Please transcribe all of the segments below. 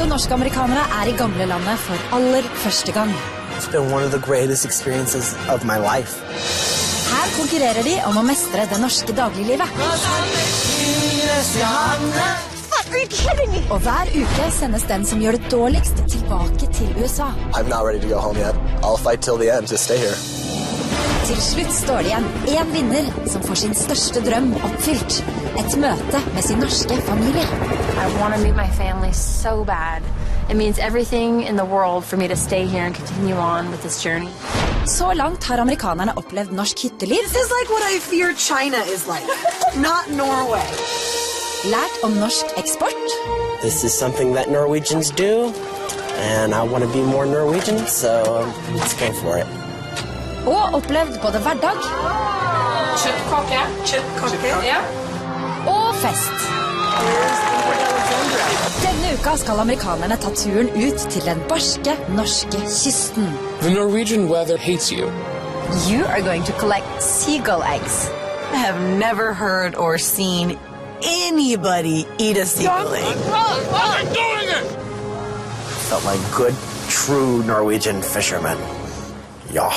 8 norske amerikanere I gamle landet for aller første gang. It's been one of the greatest experiences of my life. Her konkurrerer de om å mestre det norske dagliglivet. Are you kidding me? Og hver uke sendes den som gjør det dårligst tilbake til USA. I'm not ready to go home yet. I'll fight till the end to stay here. Til slutt står det igjen en vinner som får sin største drøm oppfylt. Et møte med sin norske familie. I want to meet my family so bad. It means everything in the world for me to stay here and continue on with this journey. Så langt har amerikanerne opplevd norsk hytteliv. This is like what I fear China is like, not Norway. Lært om norsk eksport. This is something that Norwegians do, and I want to be more Norwegian, so let's go for it. Og opplevd både hverdag Kjøttkake, ja. og fest. Denne uka skal amerikanerne ta turen ut til den barske norske kysten. The Norwegian weather hates you. You are going to collect seagull eggs. I have never heard or seen anybody eat a seagull egg. I'm doing it! Felt like good, true Norwegian fishermen. Yeah.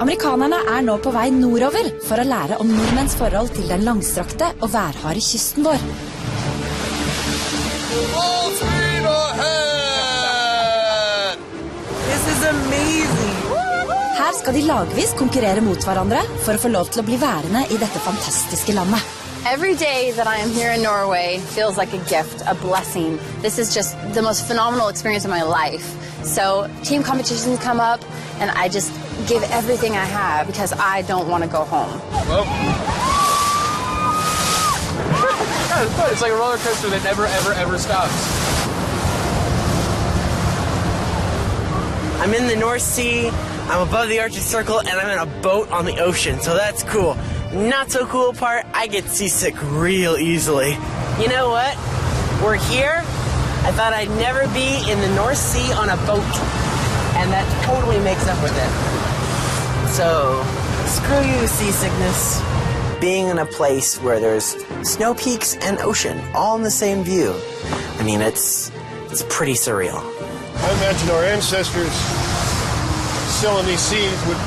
Amerikanerne nå på vei nordover for å lære om nordmenns forhold til den langstrakte og værharde kysten vår. All speed ahead! This is amazing. Her skal de lagvis konkurrere mot hverandre for å få lov til å bli værende I dette fantastiske landet. Every day that I am here in Norway feels like a gift, a blessing. This is just the most phenomenal experience of my life. So team competitions come up and I just give everything I have because I don't want to go home. Well. Yeah, it's fun. It's like a roller coaster that never, ever stops. I'm in the North Sea, I'm above the Arctic Circle, and I'm in a boat on the ocean, so that's cool. Not so cool part, I get seasick real easily. You know what? We're here. I thought I'd never be in the North Sea on a boat, and that totally makes up with it. So, screw you, seasickness. Being in a place where there's snow peaks and ocean, all in the same view. I mean, it's pretty surreal. I imagine our ancestors sailing these seas with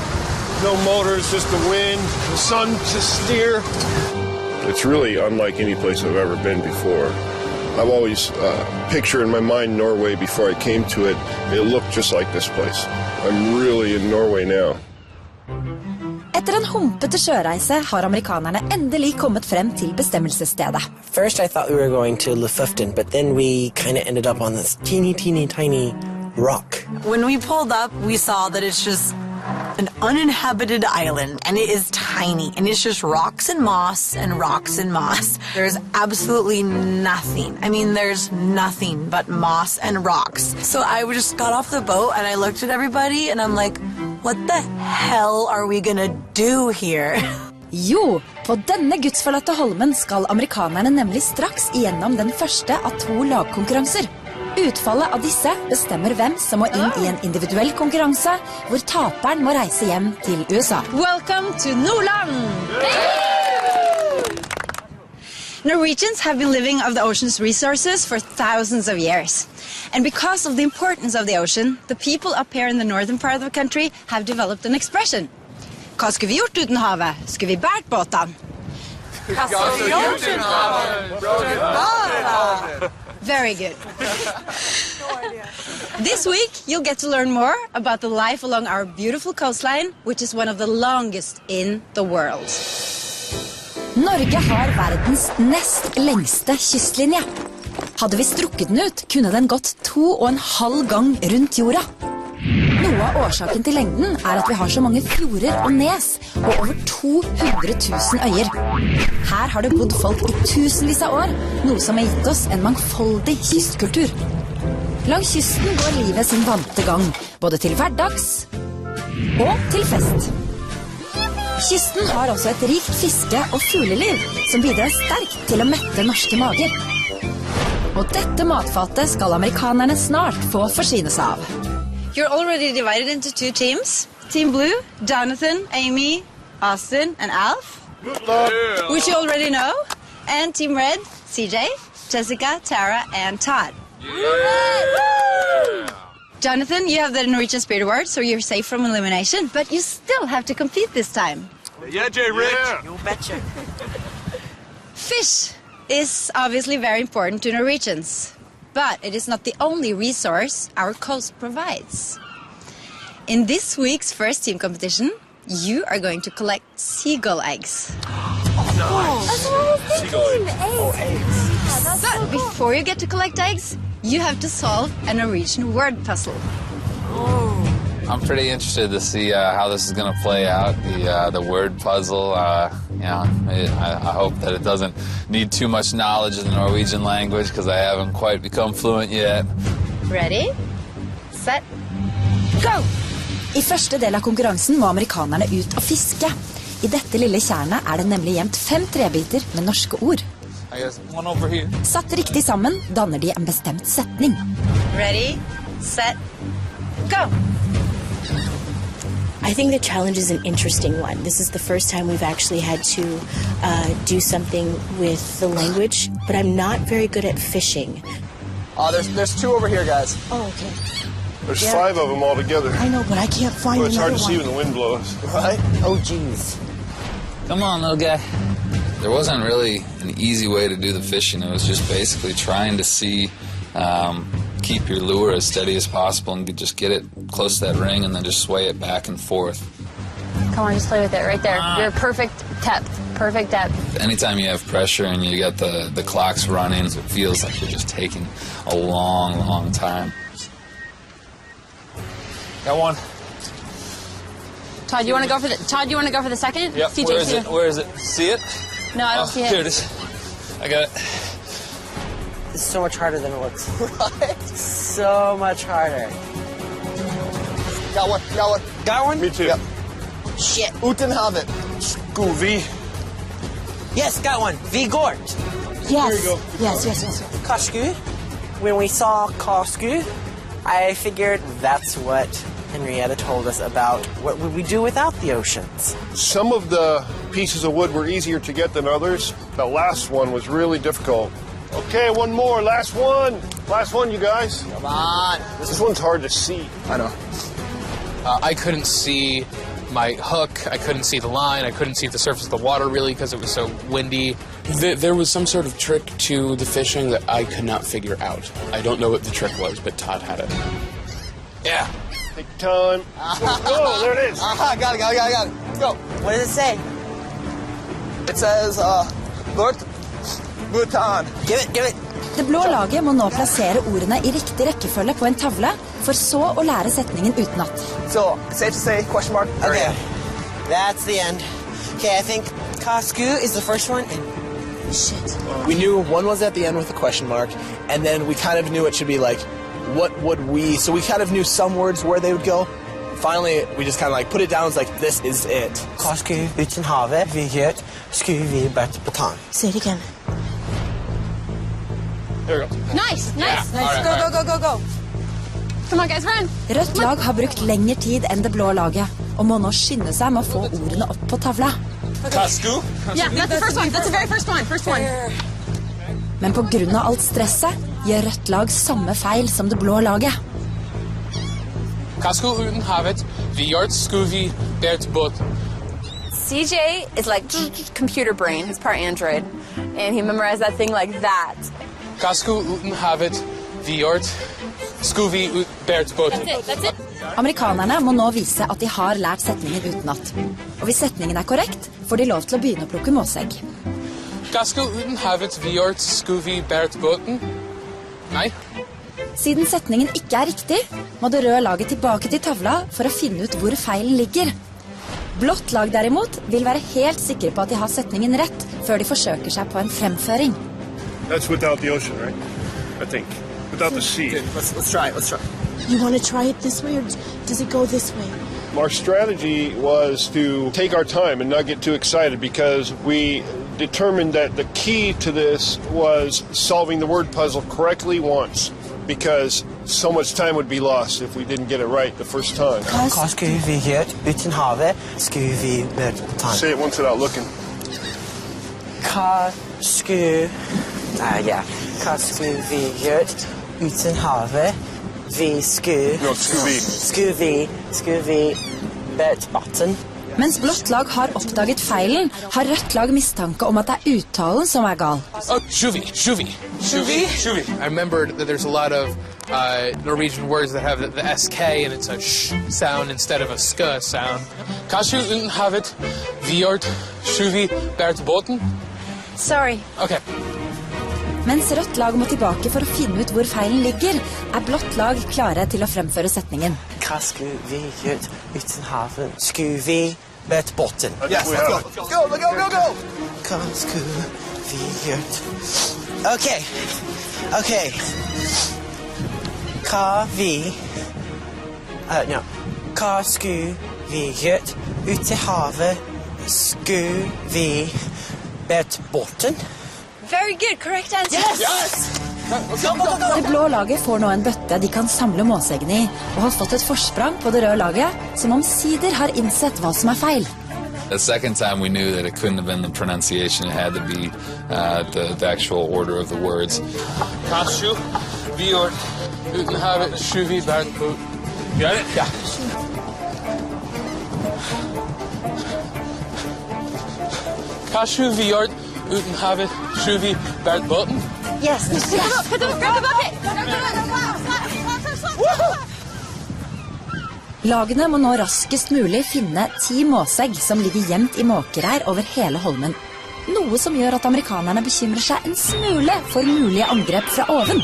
no motors, just the wind, the sun to steer. It's really unlike any place I've ever been before. I've always pictured in my mind Norway before I came to it. It looked just like this place. I'm really in Norway now. Etter en humpete sjøreise har amerikanerne endelig kommet frem til bestemmelsesstedet. First I thought we were going to Lufuften, but then we kind of ended up on this teeny tiny rock. When we pulled up, we saw that it's just an uninhabited island, and it is tiny, and it's just rocks and moss and rocks and moss. There's absolutely nothing. I mean, there's nothing but moss and rocks. So I just got off the boat and I looked at everybody and I'm like, what the hell are we gonna do here? Jo, på denne gudsforlatte holmen skal amerikanerne nemlig straks igjennom den første av 2 lagkonkurranser. Utfallet av disse bestemmer hvem som må inn I en individuell konkurranse, hvor taperen må reise hjem til USA. Welcome to Nordland! Norwegians have been living off the ocean's resources for thousands of years. And because of the importance of the ocean, the people up here in the northern part of the country have developed an expression. Hva skulle vi gjort uten havet? Skulle vi bært båtene? Very good. This week, you'll get to learn more about the life along our beautiful coastline, which is one of the longest in the world. Norge har verdens nest lengste kystlinje. Hadde vi strukket den ut, kunne den gått 2,5 gang rundt jorda. Noe av årsaken til lengden at vi har så mange fjorder og nes, og over 200 000 øyer. Her har det bodd folk i tusenvis av år, noe som har gitt oss en mangfoldig kystkultur. Langs kysten går livet sin vante gang, både til hverdags og til fest. Kysten har også et rikt fiske- og fugleliv, som bidrar sterkt til å mette norske mager. Og dette matfatet skal amerikanerne snart få forsyne seg av. You're already divided into 2 teams. Team Blue, Jonathan, Amy, Austin, and Alf, which you already know. And Team Red, CJ, Jessica, Tara, and Todd. Jonathan, you have the Norwegian Spirit Award, so you're safe from elimination, but you still have to compete this time. Yeah, Jay Rich. Yeah. You betcha. Fish is obviously very important to Norwegians, but it is not the only resource our coast provides. In this week's first team competition, you are going to collect seagull eggs. That's what I was thinking. Eggs. Yeah, that's so But cool. before you get to collect eggs, you have to solve a Norwegian word puzzle. I'm pretty interested to see how this is going to play out, the word puzzle. I hope that it doesn't need too much knowledge of the Norwegian language because I haven't quite become fluent yet. Ready, set, go! I første del av konkurransen må amerikanerne ut og fiske. I dette lille tjernet det nemlig gjemt 5 trebiter med norske ord. I guess one over here. Satt riktig sammen danner de en bestemt setning. Ready, set, go! I think the challenge is an interesting one. This is the first time we've actually had to do something with the language, but I'm not very good at fishing. There's 2 over here, guys. Oh, okay. There's 5 of them all together. I know, but I can't find Well, it's hard another to see one. when the wind blows. Right? Oh, jeez. Come on, little guy. There wasn't really an easy way to do the fishing. It was just basically trying to see, keep your lure as steady as possible and just get it close to that ring and then just sway it back and forth. Come on, just play with it right there. You're perfect depth. Perfect depth. Anytime you have pressure and you got the clocks running, it feels like you're just taking a long, long time. Got one. Todd, you want to go for the second? Yep. CJ, Where is see it? Where is it? See it? No, I don't see it. Here it is. I got it. This is so much harder than it looks. So much harder. Got one. Got one? Me too. Yep. Shit. Uten havet. Goovy. Yes, got one. Vigort. Yes. There you go. Yes. Kasku. When we saw Kasku, I figured that's what Henrietta told us about what would we do without the oceans. Some of the pieces of wood were easier to get than others. The last one was really difficult. Okay, one more. Last one. Last one, you guys. Come on. This one's hard to see. I know. I couldn't see my hook, I couldn't see the line, I couldn't see the surface of the water really because it was so windy. There was some sort of trick to the fishing that I could not figure out. I don't know what the trick was, but Todd had it. Yeah. Take time. Oh, there it is. Got it. Go. What does it say? It says, Lord Bhutan. Give it. Det blå laget må nå plassere ordene I riktig rekkefølge på en tavle, for så å lære setningen utenat. So, safe to say, question mark? Okay. That's the end. Okay, I think Kasku is the first one. And shit. We knew one was at the end with a question mark, and then we kind of knew it should be like, what would we... So we kind of knew some words where they would go. Finally, we just kind of like put it down as like, this is it. Kasku uten havet, Vigort, sku vi bert Bhutan. Say it again. There we go. Nice. All right. Go. Come on, guys, run. Rødt lag har brukt lengre tid enn det blå laget, og må nå skynde seg med å få ordene opp på tavla. Kasku? Yeah, that's the first one. That's the very first one. Men på grunn av alt stresset gjør rødt lag samme feil som det blå laget. Kasku uten havet, Vigort skuvi bert båt. CJ is like computer brain. He's part Android, and he memorized that thing like that. Kasku uten havet, Vigort skuvi bert båt. That's it. Amerikanerne må nå vise at de har lært setningen utenat. Og hvis setningen korrekt, får de lov til å begynne å plukke måsegg. Kasku uten havet, Vigort skuvi bert båten. Nei. Siden setningen ikke er riktig, må det røde laget tilbake til tavla for å finne ut hvor feilen ligger. Blått lag derimot vil være helt sikre på at de har setningen rett før de forsøker seg på en fremføring. That's without the ocean, right? I think. Without the sea. Okay, let's try it. Let's try. You want to try it this way, or does it go this way? Our strategy was to take our time and not get too excited because we determined that the key to this was solving the word puzzle correctly once because so much time would be lost if we didn't get it right the first time. Hva skulle vi gjort uten havet? Skulle vi møte tann? Say it once without looking. Hva skulle vi gjort uten havet? No, Skulle vi møte batten? Mens blått lag har oppdaget feilen, har rødt lag mistanke om at det er uttalen som er gal. Oh, shuvi. I remembered that there's a lot of Norwegian words that have the SK and it's a sh sound instead of a sk sound. Kanskje uten havet viort shuvi bært båten? Sorry. Okay. Mens rødt lag må tilbake for å finne ut hvor feilen ligger, er blått lag klare til å fremføre setningen. Hva skulle vi gjort uten havet? Skulle vi møte båten? Yes, let's go. Go. Hva skulle vi gjort? Okay. Hva skulle vi gjort ute i havet? Skulle vi møte båten? Very good, correct answer. Yes. Det blå laget får nå en bøtte de kan samle måseggene i, og har fått et forsprang på det røde laget, som omsider har innsett hva som er feil. The second time we knew that it couldn't have been the pronunciation, it had to be the actual order of the words. Kanskje viort uten havet shuvi bært båten. Got it? Yeah. Kanskje viort uten havet shuvi bært båten? Yes. Put the bucket. Lagene må nå raskest mulig finne 10 måsegg som ligger gjemt i måkereir over hele holmen. Noe som gjør at amerikanerne bekymrer seg en smule for mulige angrep fra oven.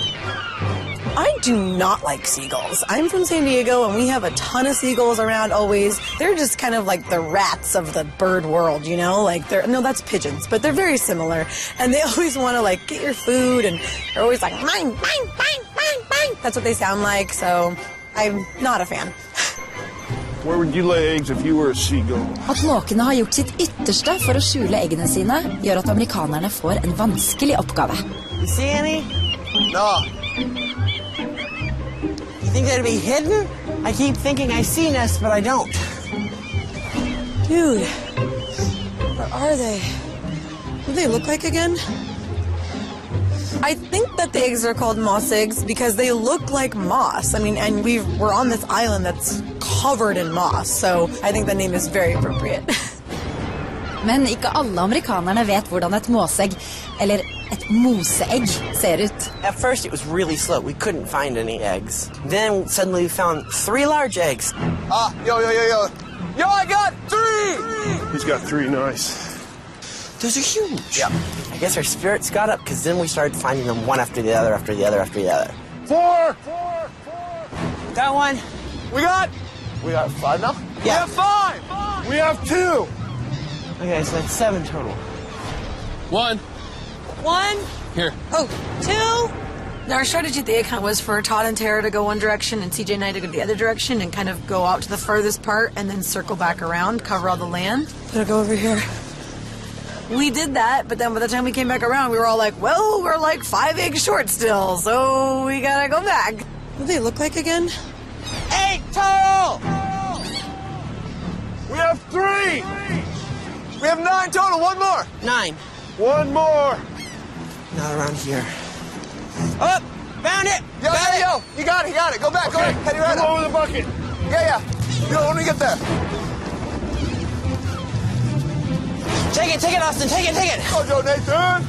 I do not like seagulls. I'm from San Diego, and we have a ton of seagulls around always. They're just kind of like the rats of the bird world, you know? Like, no, that's pigeons, but they're very similar. And they always want to, like, get your food, and they're always like, mine. That's what they sound like, so I'm not a fan. Where would you lay eggs if you were a seagull? At måkene har gjort sitt ytterste for å skjule eggene sine, gjør at amerikanerne får en vanskelig oppgave. You see any? No. You think they'd be hidden? I keep thinking I see nests, but I don't. Dude, where are they? What do they look like again? I think that the eggs are called moss eggs because they look like moss. I mean, and we're on this island that's covered in moss, so I think the name is very appropriate. Men ikke alle amerikanerne vet hvordan et måsegg, eller et moseegg, ser ut. At first it was really slow. We couldn't find any eggs. Then suddenly we found 3 large eggs. Yo. Yo, I got 3! He's got 3, nice. Those are huge. Yeah. I guess our spirits got up because then we started finding them one after the other, after the other, after the other. 4! Got one. We got 5 now? Yeah. We have 5! We have 2! Okay, so that's 7 total. 1. Here. Oh, 2? Our strategy at the egg hunt was for Todd and Tara to go one direction and CJ and I to go the other direction and kind of go out to the furthest part and then circle back around, cover all the land. Put it go over here. We did that, but then by the time we came back around, we were all like, well, we're like 5 eggs short still, so we gotta go back. What do they look like again? 8 total! We have 3! We have 9 total, 1 more! 9. 1 more! Not around here. Oh, found it! Yo, you got it, go back, Okay, Head right come up. over the bucket. Yeah. Yo, when we get there. Take it, Austin, take it! Go, Joe, Nathan!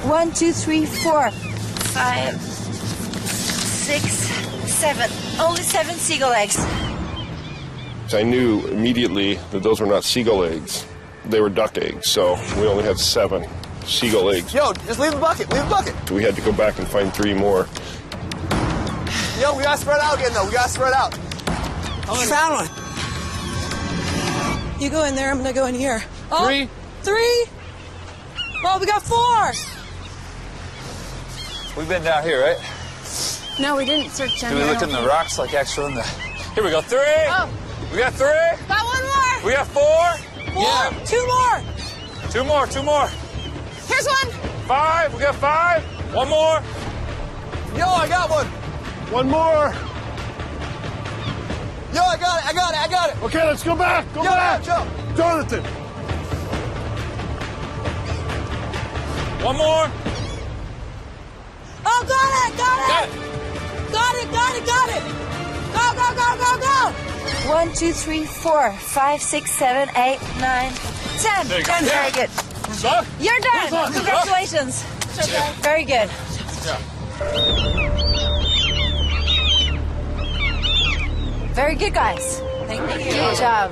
1, 2, 3, 4, 5, 6, 7. Only 7 seagull eggs. I knew immediately that those were not seagull eggs. They were duck eggs, so we only had 7. seagull eggs. Yo, just leave the bucket. Leave the bucket. We had to go back and find 3 more. Yo, we gotta spread out again, though. We gotta spread out. Found one. You go in there, I'm gonna go in here. Oh, 3. 3? Well, we got 4. We've been down here, right? No, we didn't search down Do we there. look in the rocks like actually in the... Here we go, 3! Oh. We got 3! Got one more. We got 4! 4? Yeah. 2 more. 2 more, 2 more. Here's one. 5, we got 5. 1 more. Yo, I got one. 1 more. Yo, I got it. Okay, let's go back. Go Yo, back. Joe. Jonathan. 1 more. Oh, got it. Got it. Got it. Go. 1, 2, 3, 4, 5, 6, 7, 8, 9, 10. There you go. 10, very good. Look. You're done. Congratulations. Very good. Very good, guys. Thank you.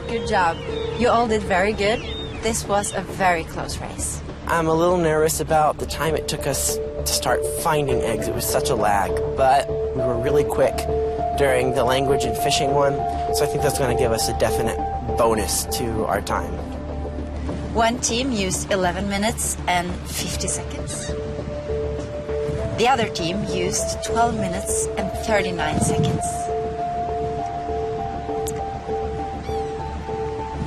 Good job. You all did very good. This was a very close race. I'm a little nervous about the time it took us to start finding eggs. It was such a lag, but we were really quick during the language and fishing one, so I think that's going to give us a definite bonus to our time. One team used 11 minutes and 50 seconds. The other team used 12 minutes and 39 seconds.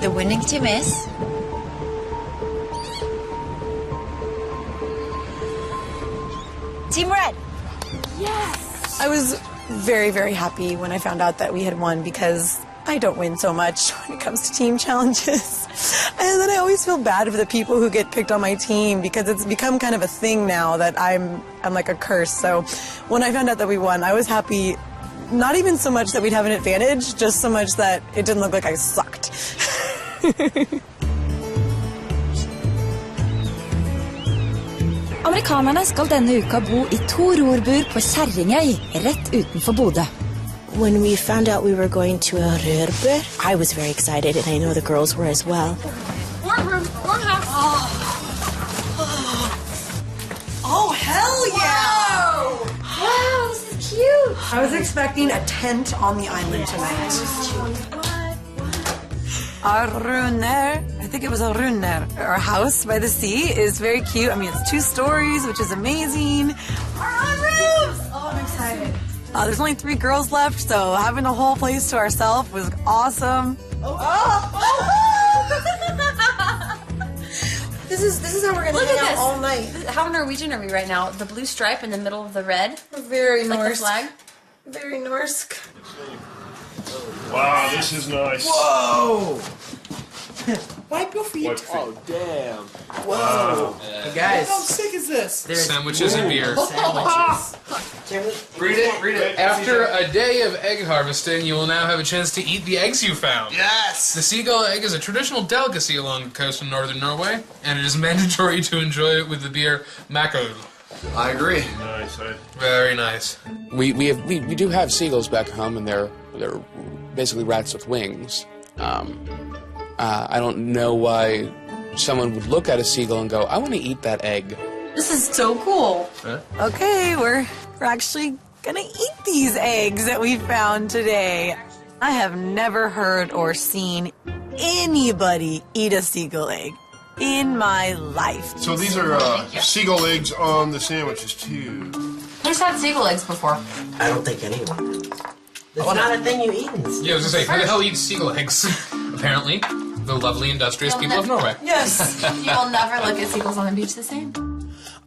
The winning team is... Team Red. I was very, very happy when I found out that we had won because I don't win so much when it comes to team challenges. And then I always feel bad for the people who get picked on my team because it's become kind of a thing now that I'm like a curse. So when I found out that we won, I was happy, not even so much that we'd have an advantage, just so much that it didn't look like I sucked. Amerikanerne skal denne uka bo I 2 rorbur på Kjerringøy, rett utenfor Bodø. When we found out we were going to a rørbur, I was very excited, and I know the girls were as well. Warm room. Warm house. Oh, hell yeah! Wow, this is cute. I was expecting a tent on the island tonight. Our Runner, I think it was a Runner, our house by the sea, is very cute. I mean, it's 2 stories, which is amazing. Our own rooms! Oh, I'm excited. There's only 3 girls left, so having a whole place to ourselves was awesome. This is how we're gonna hang out all night. How Norwegian are we right now? The blue stripe in the middle of the red? Very Like the Norse. flag? Very Norse. Wow, this is nice. Whoa! Wipe your feet. Oh, damn. Whoa. Hey guys. How sick is this? Sandwiches and beer. Sandwiches. Read it. After a day of egg harvesting, you will now have a chance to eat the eggs you found. Yes! The seagull egg is a traditional delicacy along the coast of northern Norway, and it is mandatory to enjoy it with the beer Makøl. I agree. Nice. Very nice. We do have seagulls back home, and they're basically rats with wings. I don't know why someone would look at a seagull and go, I want to eat that egg. This is so cool. Huh? Okay, we're actually gonna eat these eggs that we found today. I have never heard or seen anybody eat a seagull egg in my life. So these are seagull eggs on the sandwiches too. Who's had seagull eggs before? I don't think anyone. It's not a thing you eat. Yeah, I was gonna say, who the hell eats seagull eggs? Apparently, the lovely, industrious people of Norway. Yes. You will never look at seagulls on the beach the same.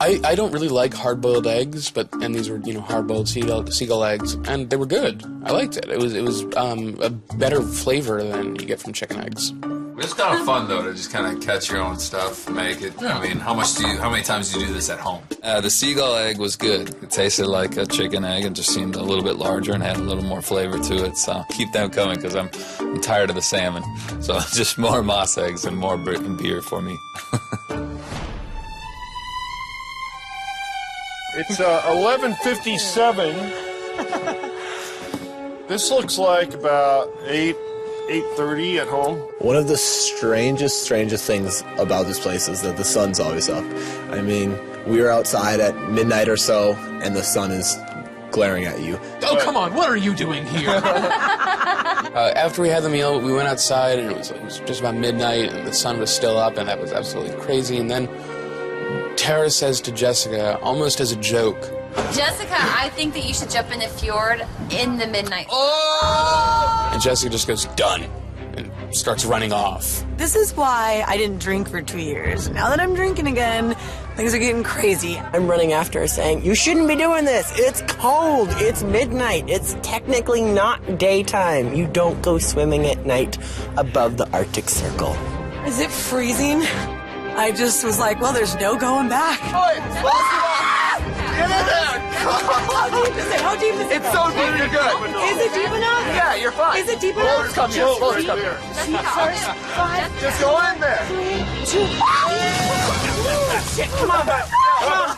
I don't really like hard-boiled eggs, and these were, hard-boiled seagull eggs, and they were good. I liked it. It was a better flavor than you get from chicken eggs. It's kind of fun though to just kind of catch your own stuff, make it. I mean, how many times do you do this at home? The seagull egg was good. It tasted like a chicken egg and just seemed a little bit larger and had a little more flavor to it. So keep them coming because I'm tired of the salmon. So just more moss eggs and more beer for me. It's 11:57. This looks like about 8 8:30 at home. One of the strangest things about this place is that the sun's always up. I mean, we were outside at midnight or so, and the sun is glaring at you. Oh, come on, what are you doing here? After we had the meal, we went outside, and it was just about midnight, and the sun was still up, and that was absolutely crazy. And then Tara says to Jessica, almost as a joke, Jessica, I think that you should jump in the fjord in the midnight. and Jessica just goes, done, and starts running off. This is why I didn't drink for 2 years. Now that I'm drinking again, things are getting crazy. I'm running after her saying, you shouldn't be doing this. It's cold. It's midnight. It's technically not daytime. You don't go swimming at night above the Arctic Circle. Is it freezing? I just was like, well, there's no going back. Get in there! How deep is it? How deep is it? It's so deep, you're good. Is it deep enough? Yeah, you're fine. Is it deep enough? Come here, come here. First, 5, Just go in there. 3, 2, Shit, come on, back. Come on.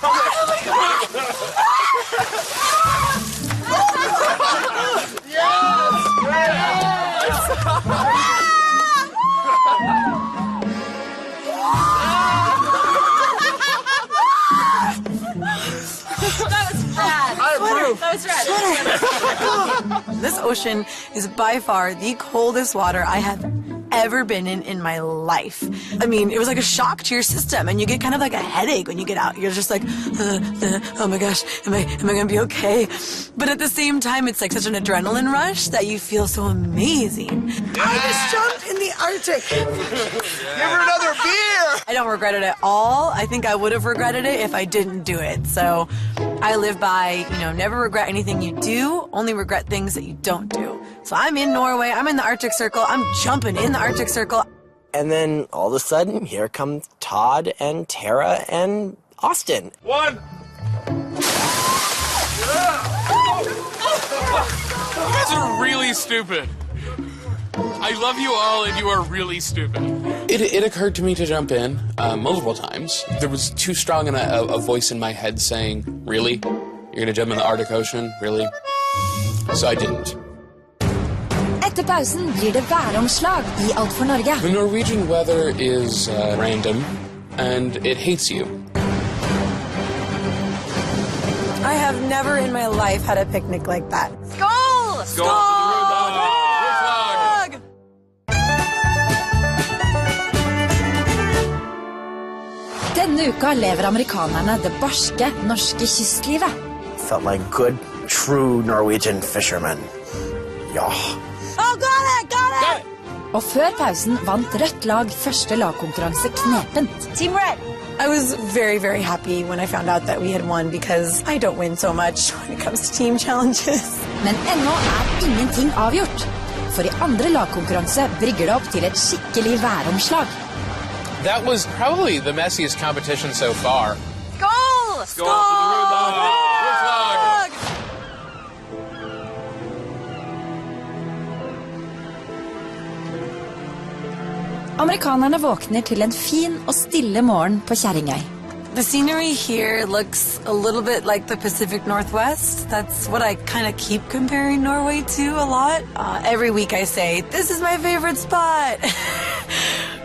This ocean is by far the coldest water I have ever been in my life. I mean, it was like a shock to your system, and you get kind of like a headache when you get out. You're just like, oh my gosh, am I gonna be okay? But at the same time, it's like such an adrenaline rush that you feel so amazing. I just jumped in the Arctic. Give her another beer. I don't regret it at all. I think I would have regretted it if I didn't do it. So I live by, never regret anything you do, only regret things that you don't do. So I'm in Norway, I'm in the Arctic Circle, I'm jumping in the Arctic Circle. And then all of a sudden, here comes Todd and Tara and Austin. One. You guys are really stupid. I love you all, and you are really stupid. It occurred to me to jump in multiple times. There was too strong a voice in my head saying, really? You're gonna jump in the Arctic Ocean? Really? So I didn't. Etter pausen blir det væromslag I Alt for Norge. The Norwegian weather is random, and it hates you. I have never in my life had a picnic like that. Skål! Skål! Denne uka lever amerikanerne det barske norske kystlivet. Felt like good, true Norwegian fishermen. Ja. Oh, got it! Og før pausen vant rødt lag første lagkonkurranse knepent. Team Red! I was very, very happy when I found out that we had won because I don't win so much when it comes to team challenges. Men ennå ingenting avgjort. For I andre lagkonkurranse brygger det opp til et skikkelig væromslag. That was probably the messiest competition so far. Skål! Skål! Amerikanerne våkner til en fin og stille morgen på Kjerringøy. The scenery here looks a little bit like the Pacific Northwest. That's what I kind of keep comparing Norway to a lot. Every week I say, this is my favorite spot,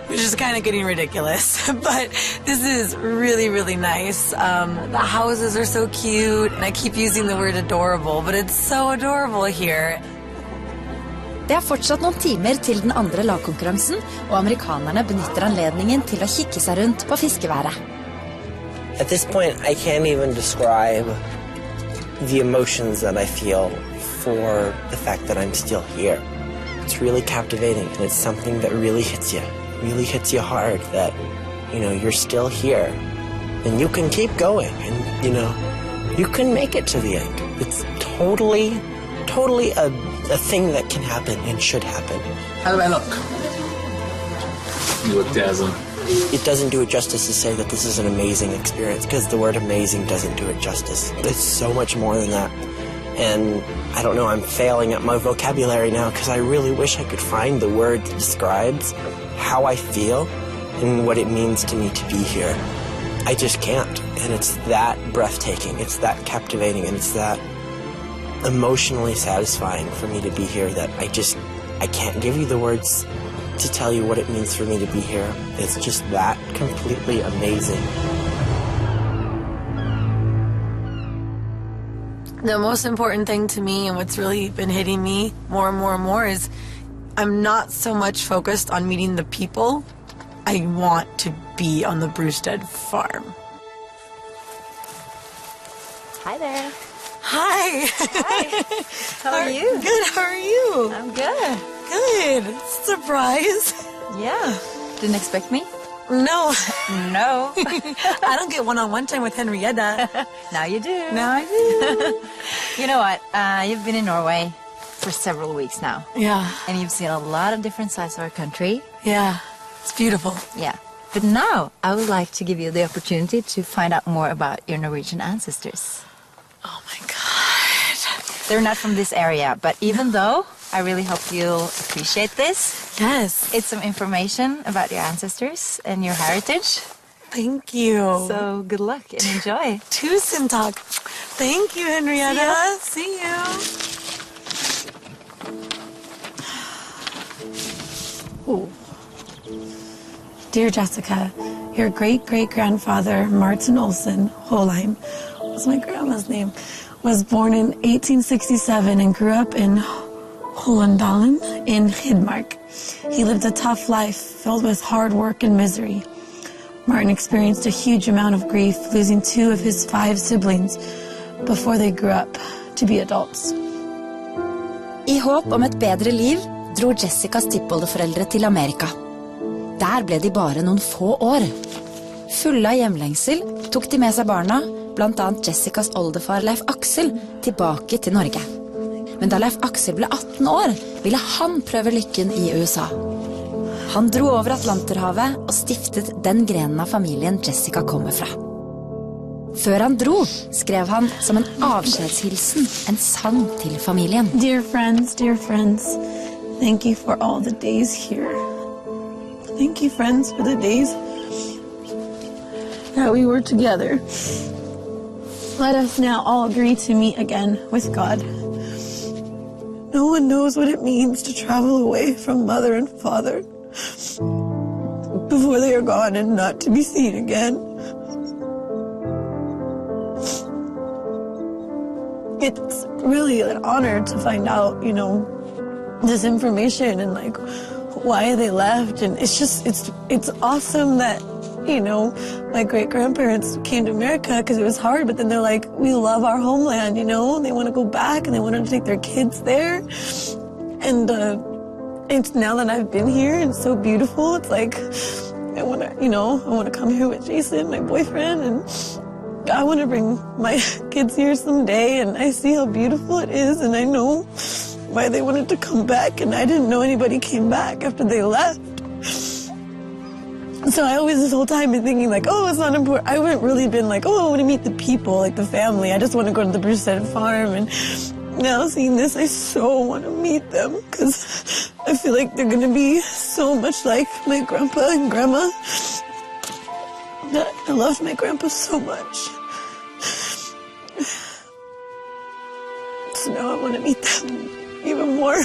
which is kind of getting ridiculous. But this is really, really nice. The houses are so cute, and I keep using the word adorable, but it's so adorable here. Det fortsatt noen timer til den andre lagkonkurransen, og amerikanerne benytter anledningen til å kikke seg rundt på fiskeværet. At this point, I can't even describe the emotions that I feel for the fact that I'm still here. It's really captivating, and it's something that really hits you hard that, you're still here, and you can keep going, and, you can make it to the end. It's totally a thing that can happen and should happen. How do I look? You look dazzling. It doesn't do it justice to say that this is an amazing experience, because the word amazing doesn't do it justice. It's so much more than that. And I don't know, I'm failing at my vocabulary now, because I really wish I could find the word that describes how I feel and what it means to me to be here. I just can't. And it's that breathtaking, it's that captivating, and it's that emotionally satisfying for me to be here that I can't give you the words to tell you what it means for me to be here. It's just that completely amazing. The most important thing to me and what's really been hitting me more and more and more is I'm not so much focused on meeting the people. I want to be on the Brewstead farm. Hi there. Hi. Hi. How are you? Good. How are you? I'm good. Good. Surprise. Yeah. Didn't expect me? No. No. I don't get one-on-one time with Henrietta. Now you do. Now I do. You know what? You've been in Norway for several weeks now. Yeah. And you've seen a lot of different sides of our country. Yeah. It's beautiful. Yeah. But now I would like to give you the opportunity to find out more about your Norwegian ancestors. Oh my God. They're not from this area, but even though I really hope you'll appreciate this. Yes. It's some information about your ancestors and your heritage. Thank you. So good luck and enjoy. Tusen takk. Thank you, Henrietta. See you. Ooh. Dear Jessica, your great-great-grandfather, Martin Olsen Holheim, was my grandma's name, was born in 1867 and grew up in Hollandalen in Hedmark. He lived a tough life filled with hard work and misery. Martin experienced a huge amount of grief, losing 2 of his 5 siblings before they grew up to be adults. I håp om et bedre liv dro Jessicas tippoldeforeldre til Amerika. Der ble de bare noen få år. Fulle av hjemlengsel tok de med seg barna, blant annet Jessicas oldefar Leif Aksel, tilbake til Norge. Men da Leif Aksel ble 18 år, ville han prøve lykken i USA. Han dro over Atlanterhavet og stiftet den grenen av familien Jessica kommer fra. Før han dro, skrev han som en avskjedshilsen en sang til familien. Dear friends, thank you for all the days here. Thank you, friends, for the days that we were together. Let us now all agree to meet again with God. No one knows what it means to travel away from mother and father before they are gone and not to be seen again. It's really an honor to find out, this information and why they left, and it's awesome that my great-grandparents came to America because it was hard, but then they're like, we love our homeland, and they want to go back and they want to take their kids there. And it's now that I've been here and it's so beautiful, it's like I want to come here with Jason, my boyfriend, and I want to bring my kids here someday, and I see how beautiful it is, and I know why they wanted to come back, and I didn't know anybody came back after they left. So I always, this whole time, been thinking it's not important. I haven't really been I want to meet the people, the family. I just want to go to the Brewstead farm, and now seeing this, I so want to meet them, because I feel like they're going to be so much like my grandpa and grandma. I loved my grandpa so much. So now I want to meet them even more.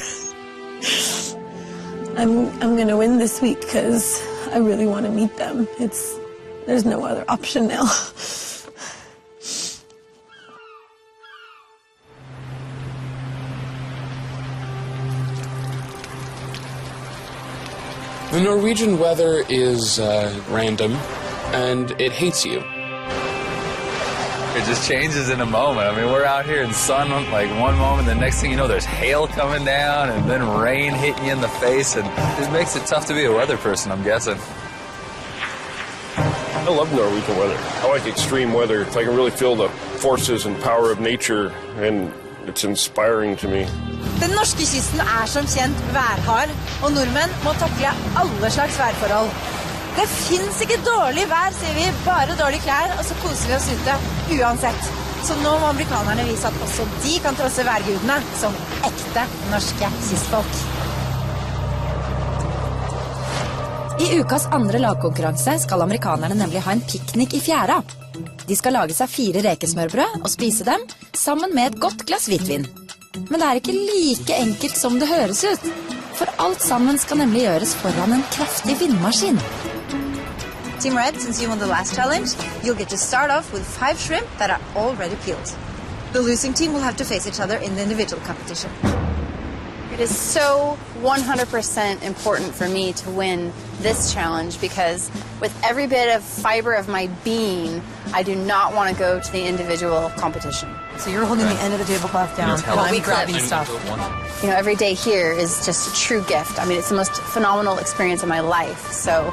I'm going to win this week because I really want to meet them. There's no other option now. The Norwegian weather is random, and it hates you. It just changes in a moment. I mean, we're out here in sun one moment, the next thing you know, there's hail coming down, and then rain hitting you in the face, and it makes it tough to be a weather person, I'm guessing. I love Norwegian weather. I like extreme weather. I can really feel the forces and power of nature, and it's inspiring to me. Den norske kysten som kjent værhard, og nordmenn må takle alle slags værforhold. Det finnes ikke dårlig vær, sier vi, bare dårlige klær, og så koser vi oss ute, uansett. Så nå må amerikanerne vise at også de kan trosse værgudene, som ekte norske kystfolk. I ukas andre lagkonkurranse skal amerikanerne nemlig ha en piknik i fjæra. De skal lage seg 4 rekesmørbrød og spise dem, sammen med et godt glass hvitvin. Men det er ikke like enkelt som det høres ut. For alt sammen skal nemlig gjøres foran en kraftig vindmaskin. Team Red, since you won the last challenge, you'll get to start off with 5 shrimp that are already peeled. The losing team will have to face each other in the individual competition. It is so 100% important for me to win this challenge because with every bit of fiber of my being, I do not want to go to the individual competition. So you're holding the end of the tablecloth down while I'm grabbing stuff. You know, every day here is just a true gift. I mean, it's the most phenomenal experience of my life. So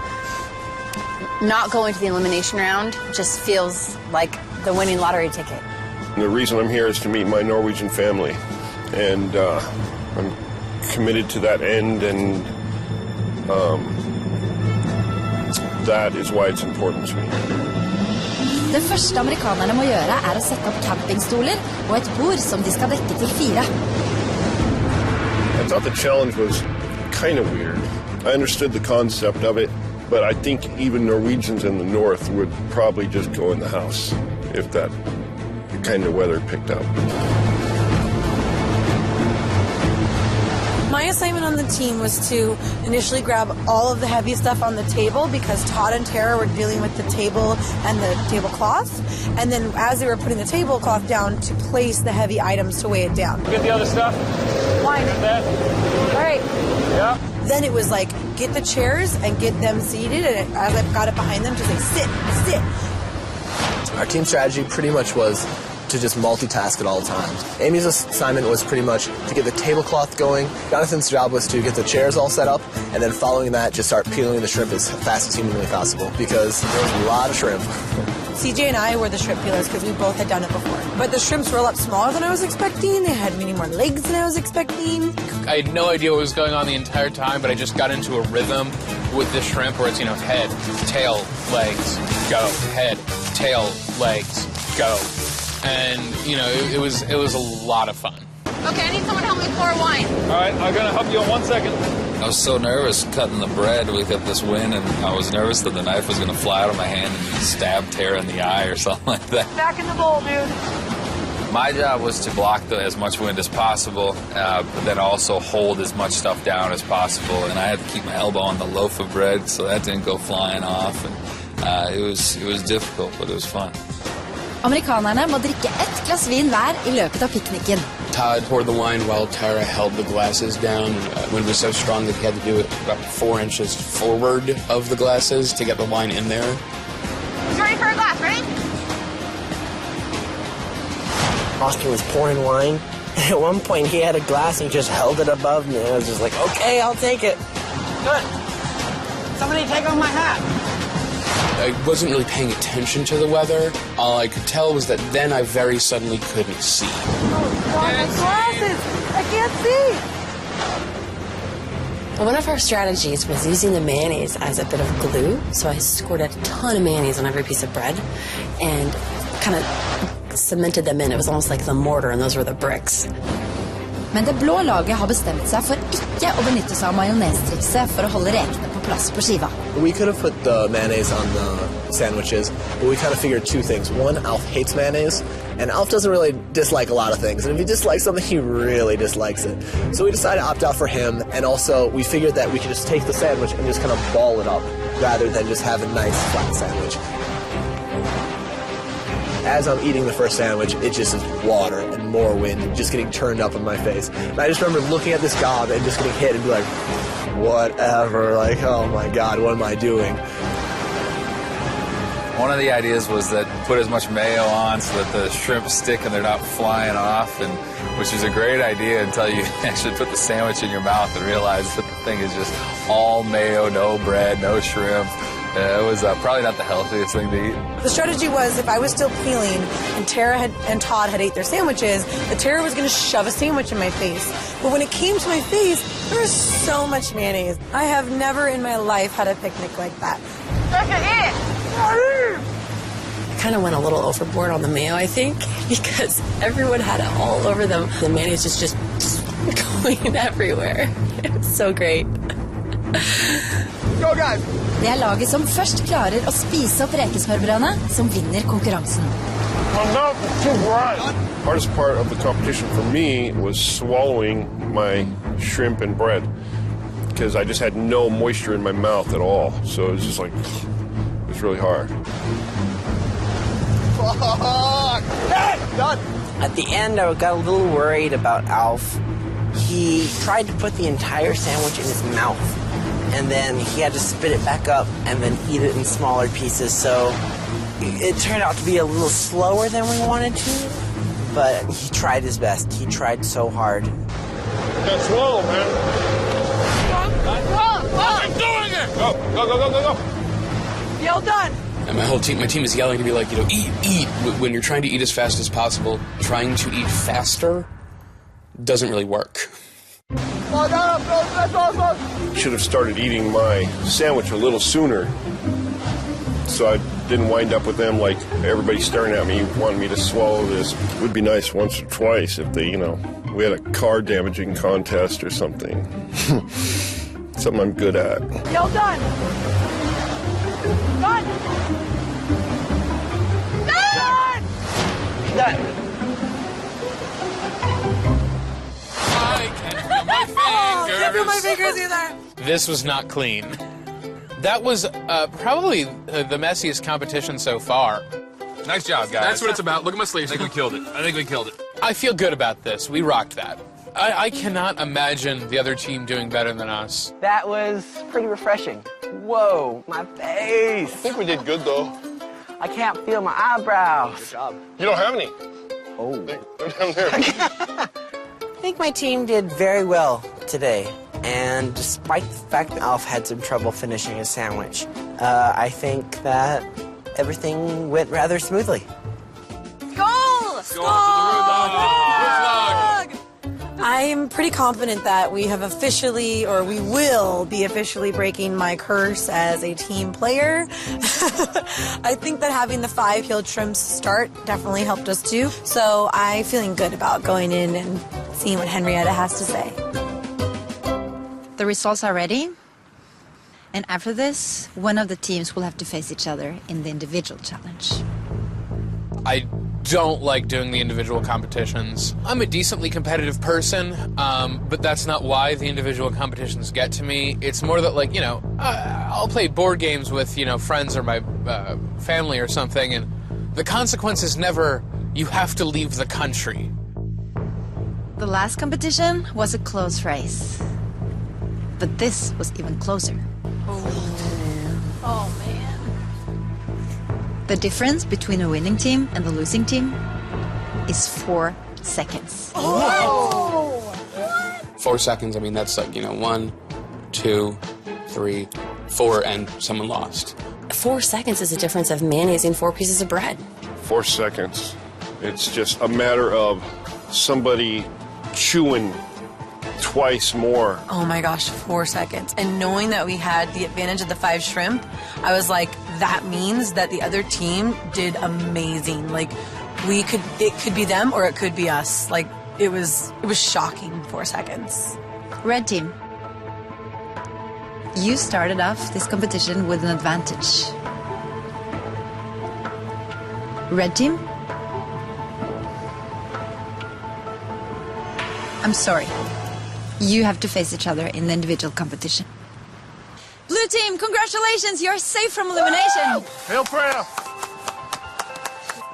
not going to the elimination round just feels like the winning lottery ticket. The reason I'm here is to meet my Norwegian family, and I'm committed to that end, and that is why it's important to me. Det første amerikanerne må gjøre å sette opp campingstoler og et bord som de skal dekke til 4. I thought the challenge was kind of weird. I understood the concept of it, but I think even Norwegians in the north would probably just go in the house if that kind of weather picked up. My assignment on the team was to initially grab all of the heavy stuff on the table because Todd and Tara were dealing with the table and the tablecloth. And then as they were putting the tablecloth down, to place the heavy items to weigh it down. Get the other stuff. Wine. All right. Yeah. Then it was like, get the chairs and get them seated. And as I've got it behind them, just like, sit, sit. Our team strategy pretty much was to just multitask at all times. Amy's assignment was pretty much to get the tablecloth going. Jonathan's job was to get the chairs all set up, and then following that, just start peeling the shrimp as fast as humanly possible because there was a lot of shrimp. CJ and I were the shrimp peelers because we both had done it before. But the shrimps were a lot smaller than I was expecting. They had many more legs than I was expecting. I had no idea what was going on the entire time, but I just got into a rhythm with the shrimp where it's, you know, head, tail, legs, go, head, tail, legs, go. And, you know, it was a lot of fun. Okay, I need someone to help me pour wine. All right, I'm going to help you in 1 second. I was so nervous cutting the bread. We got this wind, and I was nervous that the knife was going to fly out of my hand and stab Tara in the eye or something like that. Back in the bowl, dude. My job was to block as much wind as possible, but then also hold as much stuff down as possible. And I had to keep my elbow on the loaf of bread so that didn't go flying off. And it was difficult, but it was fun. Amerikanerne må drikke 1 glass vin hver I løpet av piknikken. Todd poured the wine while Tara held the glasses down. Wind was so strong that he had to do it about 4 inches forward of the glasses to get the wine in there. Who's ready for a glass? Ready? Austin was pouring wine. At one point, he had a glass and he just held it above me. I was just like, okay, I'll take it. Good. Somebody take off my hat. I wasn't really paying attention to the weather. All I could tell was that then I very suddenly couldn't see. Oh, God, my glasses! I can't see! One of our strategies was using the mayonnaise as a bit of glue. So I squirted a ton of mayonnaise on every piece of bread and kind of cemented them in. It was almost like the mortar, and those were the bricks. Men det blå laget har bestemt seg for ikke å benytte seg av majonestrikset for å holde rekene på plass på skiva. We could have put the mayonnaise on the sandwiches, but we kind of figured 2 things. One, Alf hates mayonnaise, and Alf doesn't really dislike a lot of things. And if he dislikes something, he really dislikes it. So we decided to opt out for him, and also we figured that we could just take the sandwich and just kind of ball it up rather than just have a nice flat sandwich. As I'm eating the first sandwich, it just is water and more wind just getting turned up in my face. And I just remember looking at this gob and just getting hit and be like, whatever, like, oh my God, what am I doing? One of the ideas was that put as much mayo on so that the shrimp stick and they're not flying off, and which is a great idea until you actually put the sandwich in your mouth and realize that the thing is just all mayo, no bread, no shrimp. It was probably not the healthiest thing to eat. The strategy was if I was still peeling and Tara and Todd had ate their sandwiches, that Tara was going to shove a sandwich in my face. But when it came to my face, there was so much mayonnaise. I have never in my life had a picnic like that. I kind of went a little overboard on the mayo, I think, because everyone had it all over them. The mayonnaise was just going everywhere. It was so great. Go, guys! Det laget som først klarer å spise opp rekesmørbrødene som vinner konkurransen. Hardest part of the competition for me was swallowing my shrimp and bread. because I just had no moisture in my mouth at all. So it was just like, it was really hard. Fuck! Hey, done! At the end, I got a little worried about Alf. He tried to put the entire sandwich in his mouth, and then he had to spit it back up and then eat it in smaller pieces. So it turned out to be a little slower than we wanted to, but he tried his best. He tried so hard. That's swallow, man. I'm doing it! Go, go, go, go, go, go. You're done. And my team is yelling to me like, you know, eat. When you're trying to eat as fast as possible, trying to eat faster doesn't really work. Should have started eating my sandwich a little sooner, so I didn't wind up with them like everybody staring at me, wanting me to swallow this. It would be nice once or twice if they, you know, we had a car damaging contest or something. Something I'm good at. You're done. Done. Done. Done. I can feel my fingers. Can't feel my fingers either. This was not clean. That was probably the messiest competition so far. Nice job, guys. That's what it's about. Look at my sleeves. I think we killed it. I think we killed it. I feel good about this. We rocked that. I cannot imagine the other team doing better than us. That was pretty refreshing. Whoa, my face. I think we did good, though. I can't feel my eyebrows. Good job. You don't have any. Oh. They're down there. I think my team did very well today. And despite the fact that Alf had some trouble finishing his sandwich, I think that everything went rather smoothly. Goal! I'm pretty confident that we have officially, or we will be officially breaking my curse as a team player. I think that having the 5 healed shrimps start definitely helped us too. So I'm feeling good about going in and seeing what Henrietta has to say. The results are ready. And after this, one of the teams will have to face each other in the individual challenge. I don't like doing the individual competitions. I'm a decently competitive person, but that's not why the individual competitions get to me. It's more that, like, you know, I'll play board games with, you know, friends or my family or something, and the consequence is never, you have to leave the country. The last competition was a close race. But this was even closer. Oh, man. The difference between a winning team and the losing team is 4 seconds. Oh! 4 seconds, I mean, that's like, you know, 1, 2, 3, 4, and someone lost. 4 seconds is the difference of mayonnaise and 4 pieces of bread. 4 seconds. It's just a matter of somebody chewing twice more. Oh my gosh, 4 seconds. And knowing that we had the advantage of the 5 shrimp, I was like, that means that the other team did amazing. Like, it could be them or it could be us. Like, it was shocking, 4 seconds. Red team, you started off this competition with an advantage. Red team, I'm sorry. You have to face each other in the individual competition. Blue team, congratulations! You're safe from elimination! Hail prayer!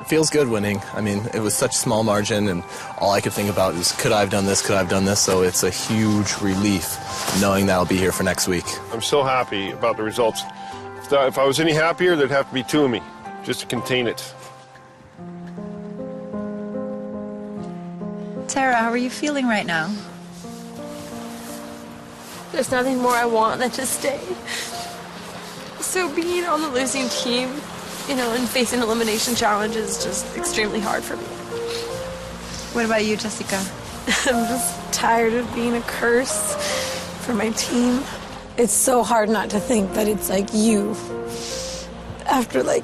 It feels good winning. I mean, it was such a small margin, and all I could think about is, could I have done this, could I have done this? So it's a huge relief knowing that I'll be here for next week. I'm so happy about the results. If I was any happier, there'd have to be 2 of me, just to contain it. Tara, how are you feeling right now? There's nothing more I want than to stay. So being on the losing team, you know, and facing elimination challenge is just extremely hard for me. What about you, Jessica? I'm just tired of being a curse for my team. It's so hard not to think that it's like you, after like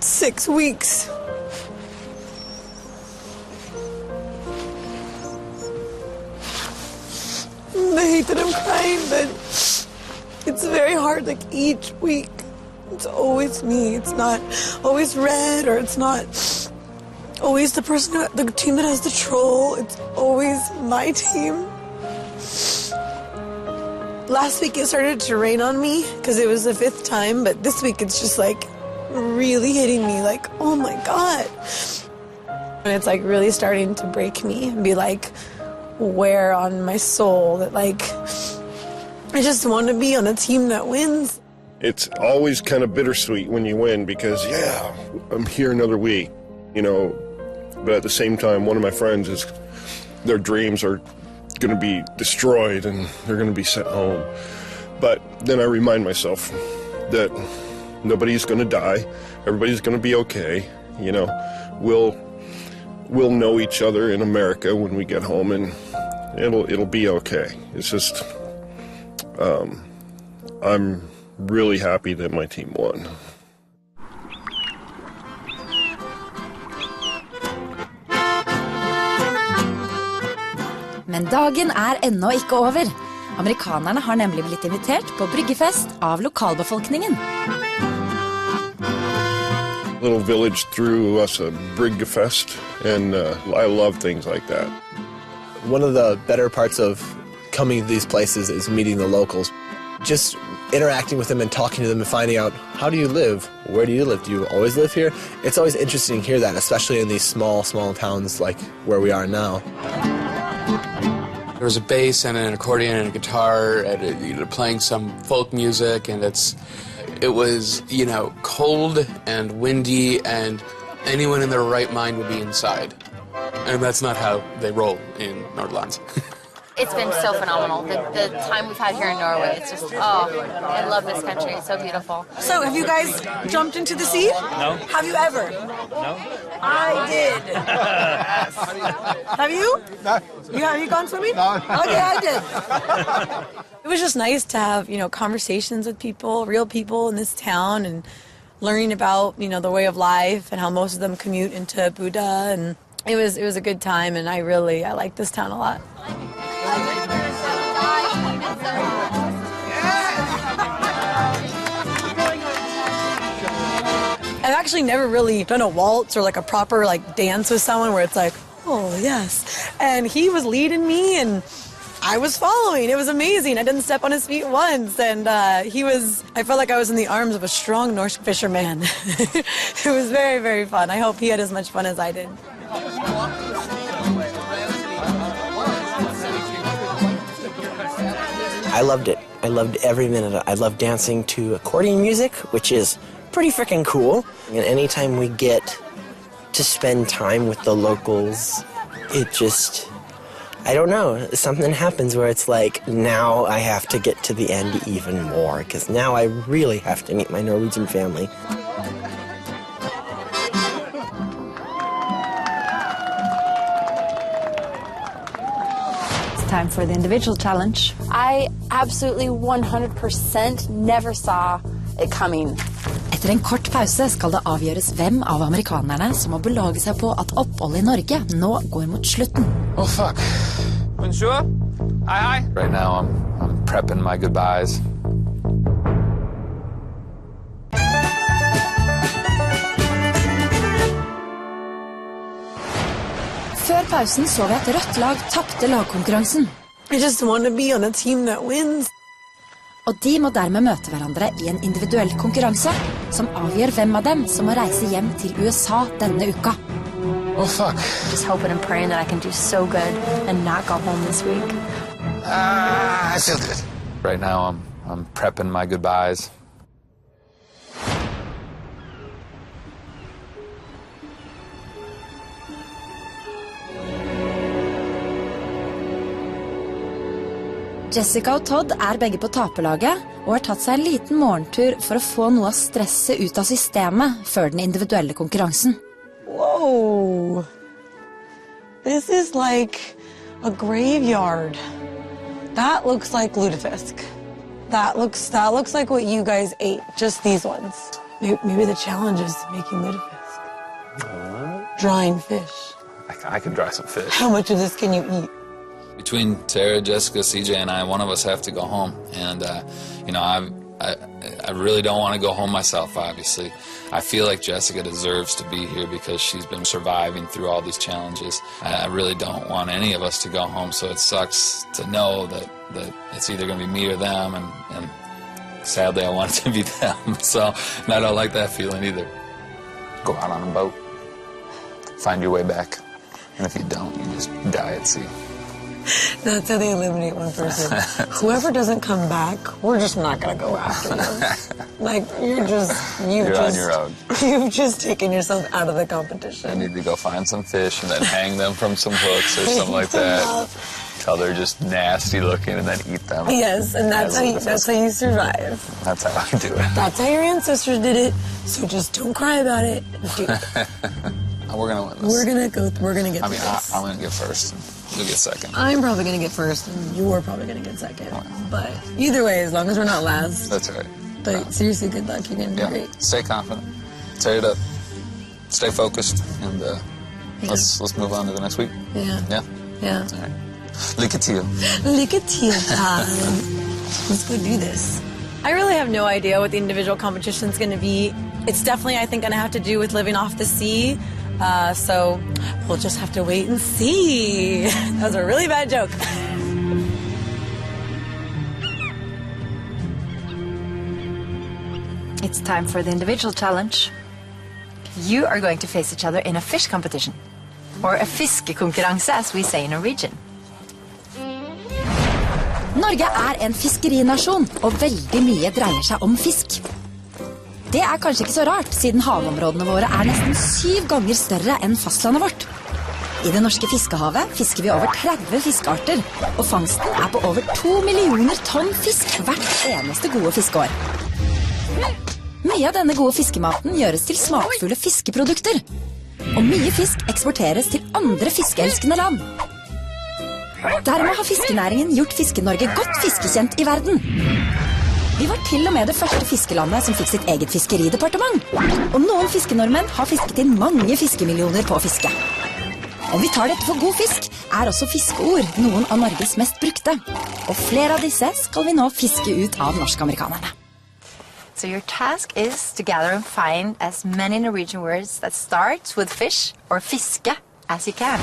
6 weeks. I hate that I'm crying, but it's very hard, like, each week. It's always me. It's not always Red, or it's not always the team that has the troll. It's always my team. Last week it started to rain on me because it was the 5th time, but this week it's just like really hitting me like, oh my God. And it's like really starting to break me and be like wear on my soul that like I just want to be on a team that wins. It's always kind of bittersweet when you win because, yeah, I'm here another week, you know, but at the same time, one of my friends is, their dreams are going to be destroyed and they're going to be sent home. But then I remind myself that nobody's going to die. Everybody's going to be okay. You know, we'll know each other in America when we get home, and it'll be okay. It's just I'm really happy that my team won. Men dagen ennå ikke over. Amerikanerne har nemlig blitt invitert på bryggefest av lokalbefolkningen. Little village threw us a bryggefest, and I love things like that. One of the better parts of coming to these places is meeting the locals. Just interacting with them and talking to them and finding out, how do you live? Where do you live? Do you always live here? It's always interesting to hear that, especially in these small towns like where we are now. There was a bass and an accordion and a guitar and playing some folk music, and it was, you know, cold and windy, and anyone in their right mind would be inside. And that's not how they roll in Nordland. It's been so phenomenal. The time we've had here in Norway, it's just, I love this country. It's so beautiful. So, have you guys jumped into the sea? No. Have you ever? No. I did. Have you? No. Have you gone swimming? No. Okay, I did. It was just nice to have, you know, conversations with people, real people in this town, and learning about, you know, the way of life and how most of them commute into Buda, and it was a good time, and I like this town a lot. I've actually never really done a waltz or like a proper like dance with someone where it's like, oh yes. And he was leading me and I was following. It was amazing. I didn't step on his feet once. And I felt like I was in the arms of a strong Norse fisherman. It was very, very fun. I hope he had as much fun as I did. I loved it. I loved every minute of it. I loved dancing to accordion music, which is pretty freaking cool. And anytime we get to spend time with the locals, it just, I don't know, something happens where it's like, now I have to get to the end even more, because now I really have to meet my Norwegian family. Time for the individual challenge. I absolutely 100% never saw it coming. Etter en kort pause skal det avgjøres hvem av amerikanerne som må belage seg på at oppholdet i Norge nå går mot slutten. Oh, fuck. Bonjour. Hi. Right now, I'm prepping my goodbyes. Før pausen så vi at rødt lag tapte lagkonkurransen. I just want to be on a team that wins. Og de må dermed møte hverandre i en individuell konkurranse, som avgjør hvem av dem som må reise hjem til USA denne uka. Oh, fuck. Just hoping and praying that I can do so good and not go home this week. I feel good. Right now, I'm prepping my goodbyes. Jessica og Todd begge på taperlaget og har tatt seg en liten morgentur for å få noe av stresset ut av systemet før den individuelle konkurransen. Whoa. This is like a graveyard. That looks like lutefisk. That looks like what you guys ate, just these ones. Maybe the challenge is making lutefisk. Drying fish. I can dry some fish. How much of this can you eat? Between Tara, Jessica, CJ, and I, one of us have to go home. And, you know, I I really don't want to go home myself, obviously. I feel like Jessica deserves to be here because she's been surviving through all these challenges. I really don't want any of us to go home, so it sucks to know that it's either going to be me or them, and sadly I want it to be them. So, and I don't like that feeling either. Go out on a boat, find your way back, and if you don't, you just die at sea. That's how they eliminate one person. Whoever doesn't come back, we're just not gonna go after them. Like, you're on your own. You've just taken yourself out of the competition. I need to go find some fish and then hang them from some hooks or something like that. Until they're just nasty looking and then eat them. Yes, and that's how you survive. That's how I do it. That's how your ancestors did it. So just don't cry about it. Do it. We're gonna win this. We're gonna get this. I'm gonna get first. You'll get second. I'm probably gonna get first, and you're probably gonna get second. But either way, as long as we're not last. That's right. But seriously, good luck. You're gonna do great. Stay confident. Tear it up. Stay focused, and let's move on to the next week. Yeah. Yeah. Yeah. All right. Lycka till. Lycka till, Let's go do this. I really have no idea what the individual competition's going to be. It's definitely, I think, going to have to do with living off the sea. So we'll just have to wait and see. That was a really bad joke. It's time for the individual challenge. You are going to face each other in a fish competition. Or a fiskekonkurranse, as we say in Norwegian. Norge er en fiskerinasjon, og veldig mye dreier seg om fisk. Det er kanskje ikke så rart, siden havområdene våre er nesten 7 ganger større enn fastlandet vårt. I det norske fiskehavet fisker vi over 30 fiskearter, og fangsten er på over 2 millioner tonn fisk hvert eneste gode fiskeår. Mye av denne gode fiskematen gjøres til smakfulle fiskeprodukter, og mye fisk eksporteres til andre fiskeelskende land. Dermed har fiskenæringen gjort Fiske-Norge godt fiskekjent i verden. Vi var til og med det første fiskelandet som fikk sitt eget fiskeridepartement. Og noen fiskenordmenn har fisket inn mange fiskemillioner på fiske. Om vi tar dette for god fisk, er også fiskeord noen av Norges mest brukte. Og flere av disse skal vi nå fiske ut av norskamerikanerne. So your task is to gather and find as many Norwegian words that start with fish or fiske as you can.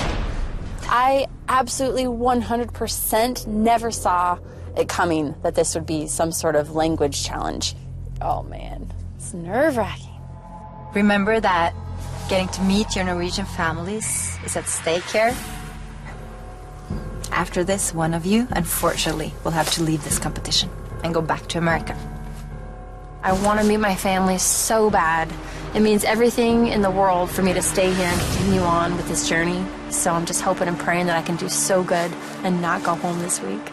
I absolutely 100% never saw it coming that this would be some sort of language challenge. Oh man, it's nerve-wracking. Remember that getting to meet your Norwegian families is at stake here. After this, one of you, unfortunately, will have to leave this competition and go back to America. I want to meet my family so bad. It means everything in the world for me to stay here and continue on with this journey. So I'm just hoping and praying that I can do so good and not go home this week.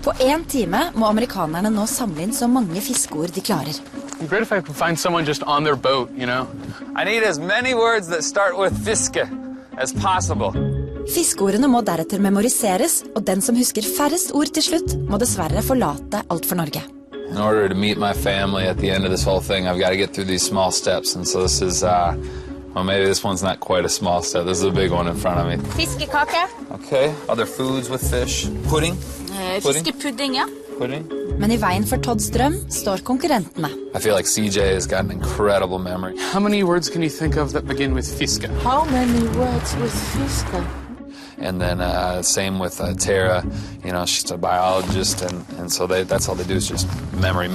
På 1 time må amerikanerne nå samle inn så mange fiskeord de klarer. It'd be great if I could find someone just on their boat, you know? I need as many words that start with fiske as possible. Fiskeordene må deretter memoriseres, og den som husker færrest ord til slutt, må dessverre forlate alt for Norge. In order to meet my family at the end of this whole thing, I've got to get through these small steps, and so this is, well, maybe this one's not quite a small step. This is a big one in front of me. Fiskekake. Okay, other foods with fish. Pudding? Fiskepudding, ja. Pudding? Men i veien for Todds drøm står konkurrentene. I feel like CJ has got an incredible memory. How many words can you think of that begin with fiske? How many words with fiske? And then same with Tara, you know, she's a biologist, and so that's all they do is just memory,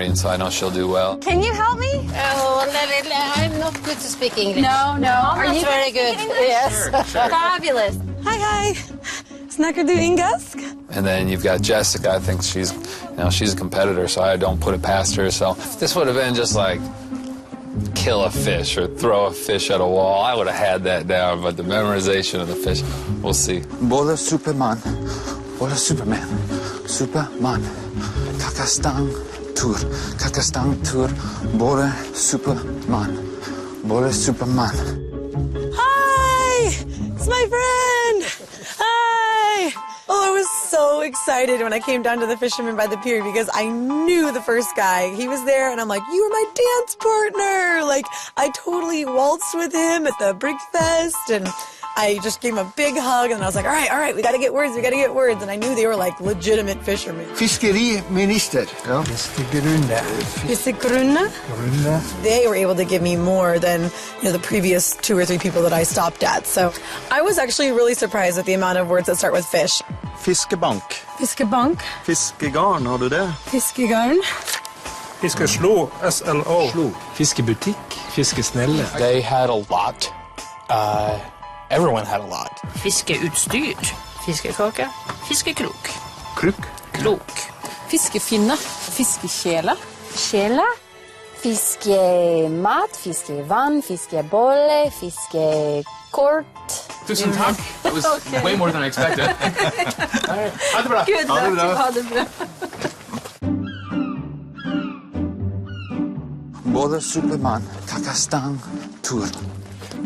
and so I know she'll do well. Can you help me? I'm not good to speak English. No. Are you very good? Yes. Sure. Fabulous. Hi. Snakker du engelsk? And then you've got Jessica. I think she's a competitor, so I don't put it past her. So if this would have been just like kill a fish or throw a fish at a wall, I would have had that down, but the memorization of the fish, we'll see. Både Superman, kakastang tur, både Superman. Hi! It's my friend! Hi! Oh, I was so excited when I came down to the fisherman by the pier because I knew the first guy. He was there and I'm like, you were my dance partner! Like, I totally waltzed with him at the Brig Fest and I just gave him a big hug, and I was like, all right, we gotta get words. And I knew they were like legitimate fishermen. Fiskeriminister. Ja. Fiskegrunne? They were able to give me more than the previous 2 or 3 people that I stopped at. So I was actually really surprised at the amount of words that start with fish. Fiskebank. Fiskebank. Fiskegarn, har du det? Fiskegarn. Fiskeslo, SLO. Fiskebutikk, fiskesnelle. They had a lot. Everyone had a lot. Fiskeutstyr, fiskekake, fiskekrok. Krok. Fiskefinne, fiskekjele. Kjele, fiskemat, fiskevann, fiskebolle, fiskekort. Tusen takk. That was way more than I expected. Ha det bra. Good luck. Ha det bra. Både Superman, Kakastang, Tur.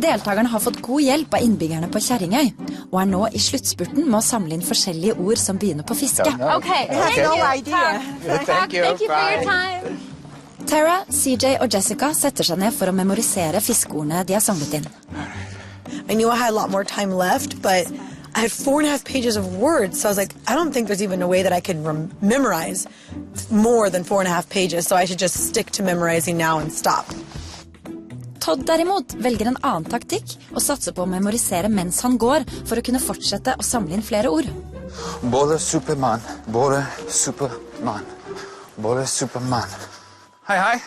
Deltakerne har fått god hjelp av innbyggerne på Kjerringøy, og nå i sluttspurten med å samle inn forskjellige ord som begynner på fiske. Okay, thank you for your time. Tara, CJ og Jessica setter seg ned for å memorisere fiskeordene de har samlet inn. I knew I had a lot more time left, but I had 4.5 pages of words, so I was like, I don't think there's even a way that I could memorize more than 4.5 pages, so I should just stick to memorizing now and stop. Todd derimot velger en annen taktikk og satser på å memorisere mens han går for å kunne fortsette å samle inn flere ord. Både Superman, både Superman, både Superman. Hi.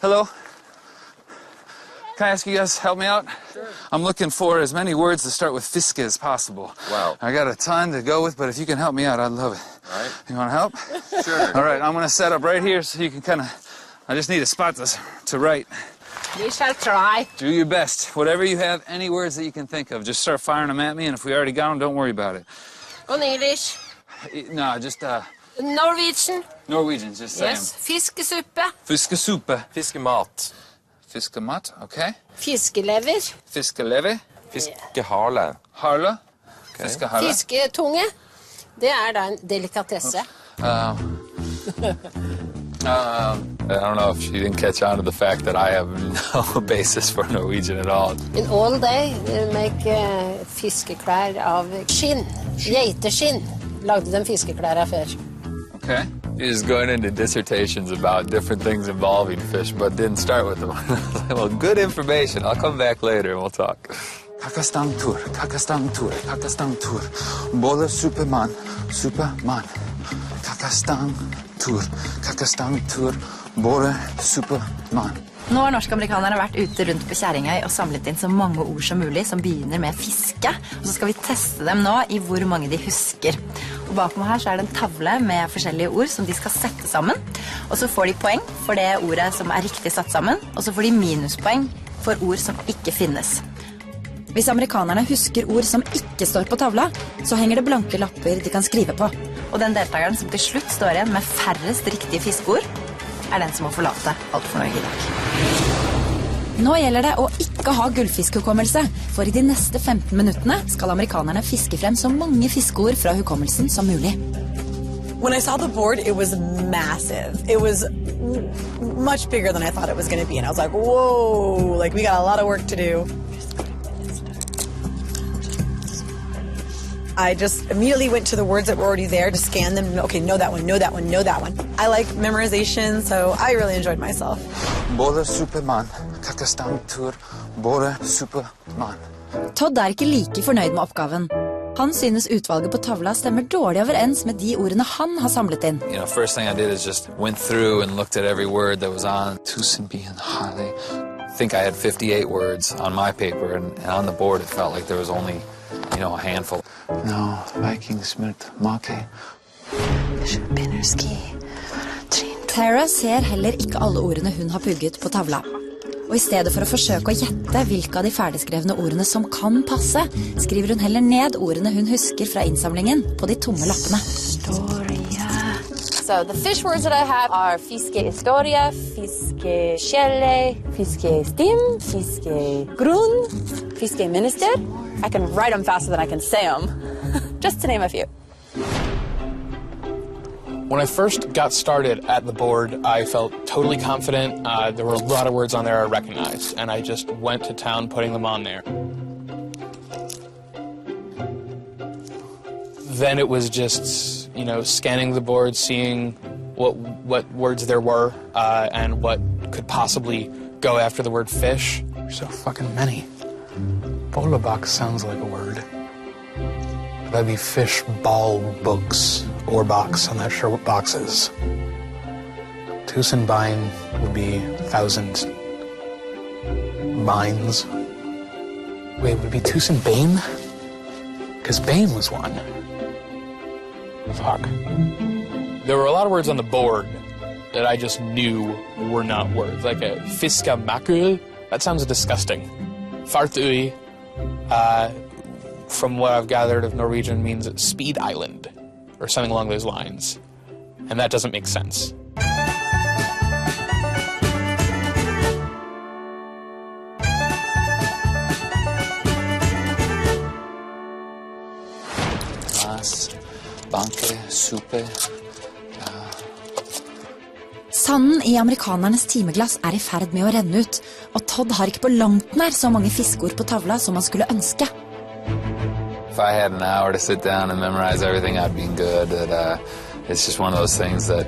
Hello. Can I ask you guys to help me out? Sure. I'm looking for as many words that start with fiske as possible. Wow. I got a ton to go with, but if you can help me out, I'd love it. All right. You want to help? Sure. All right, I'm going to set up right here so you can kind of... I just need a spot to write. We shall try. Do your best. Whatever you have, any words that you can think of, just start firing them at me, and if we already got them, don't worry about it. On English. No, just, Norwegian. Norwegian, just say Yes. Fiskesuppe. Fiskesuppe. Fiskemat. Fiskemat, okay. Fiskelever. Fiskelever. Fiskeharle. Harle. Okay. Fiskeharle. Fisketunge. Det da en delikatesse. I don't know if she didn't catch on to the fact that I have no basis for Norwegian at all. In all day, they make fiskeklær av skinn. Geiteskinn. Lagde de fiskeklær av før. Okay. She's going into dissertations about different things involving fish, but didn't start with them. Well, good information. I'll come back later and we'll talk. Kakastang Tur, Kakastang Tur, Kakastang Tur. Både Superman, Superman. Kakastang Tur, Kakastang Tur. Både Superman. Nå har norskamerikanerne vært ute rundt på Kjerringøy og samlet inn så mange ord som mulig som begynner med fiske. Og så skal vi teste dem nå i hvor mange de husker. Og bak meg her så det en tavle med forskjellige ord som de skal sette sammen. Og så får de poeng for det ordet som riktig satt sammen, og så får de minuspoeng for ord som ikke finnes. Hvis amerikanerne husker ord som ikke står på tavla, så henger det blanke lapper de kan skrive på. Og den deltakeren som til slutt står igjen med færrest riktige fiskeord, den som må forlate alt for Norge i dag. Nå gjelder det å ikke ha gullfiskhukommelse, for i de neste 15 minuttene skal amerikanerne fiske frem så mange fiskeord fra hukommelsen som mulig. When I saw the board, it was massive. It was much bigger than I thought it was going to be, and I was like, whoa, like we got a lot of work to do. I just immediately went to the words that were already there to scan them. Okay, know that one, know that one, know that one. I like memorization, so I really enjoyed myself. Både Superman, Kakastang Tur, både Superman. Todd ikke like fornøyd med oppgaven. Han synes utvalget på tavla stemmer dårlig overens med de ordene han har samlet inn. You know, first thing I did is just went through and looked at every word that was on Tusenbien Harley. I think I had 58 words on my paper, and on the board it felt like there was only, you know, a handful. No, Vikings mot Make. Tara ser heller ikke alle ordene hun har pugget på tavla. Og i stedet for å forsøke å gjette hvilke av de ferdigskrevne ordene som kan passe, skriver hun heller ned ordene hun husker fra innsamlingen på de tomme lappene. So the fish words that I have are fiskehistoria, fiskekjelle, fiskestim, fiskegrunn, fiskeminister. I can write them faster than I can say them, just to name a few. When I first got started at the board, I felt totally confident. There were a lot of words on there I recognized, and I just went to town putting them on there. Then it was just, you know, scanning the board, seeing what words there were, and what could possibly go after the word fish. There's so fucking many. Bola box sounds like a word. That'd be fish ball books or box. I'm not sure what box is. Tusenbein would be 1,000 bines. Wait, would it be Tusenbane? Because Bane was one. Fuck. There were a lot of words on the board that I just knew were not words. Like a fiska makul, that sounds disgusting. Fartøy, from what I've gathered of Norwegian, means speed island, or something along those lines. And that doesn't make sense. Banke, suppe. Sanden i amerikanernes timeglass er i ferd med å renne ut, og Todd har ikke på langt nær så mange fiskeord på tavla som han skulle ønske. If I had an hour to sit down and memorize everything, I'd be good. It's just one of those things that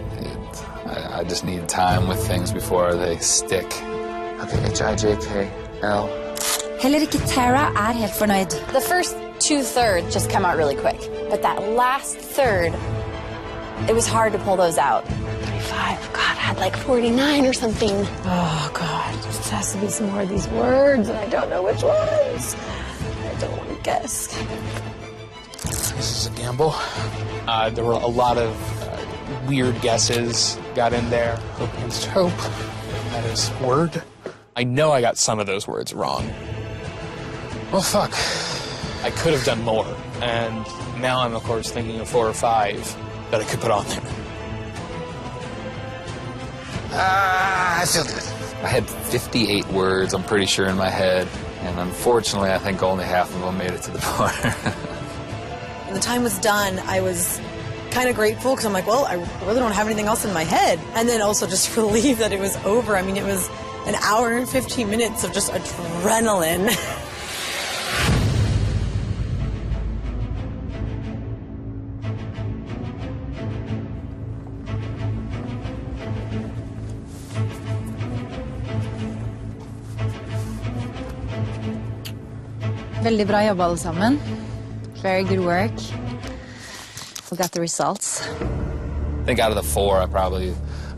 I just need time with things before they stick. Okay, H-I-J-K-L. Heller ikke Tara er helt fornøyd. The first 2/3 just come out really quick, but that last third, it was hard to pull those out. 35, God, I had like 49 or something. Oh, God, there has to be some more of these words, and I don't know which ones. I don't want to guess. This is a gamble. There were a lot of weird guesses got in there. Hope against hope. That is word. I know I got some of those words wrong. Well, fuck. I could have done more, and now I'm, of course, thinking of 4 or 5 that I could put on there. I feel good. I had 58 words, I'm pretty sure, in my head, and unfortunately, I think only half of them made it to the board. When the time was done, I was kind of grateful because I'm like, well, I really don't have anything else in my head. And then also just relieved that it was over. I mean, it was an hour and 15 minutes of just adrenaline. Veldig bra jobb alle sammen. Very good work. We got the results. I think out of the 4,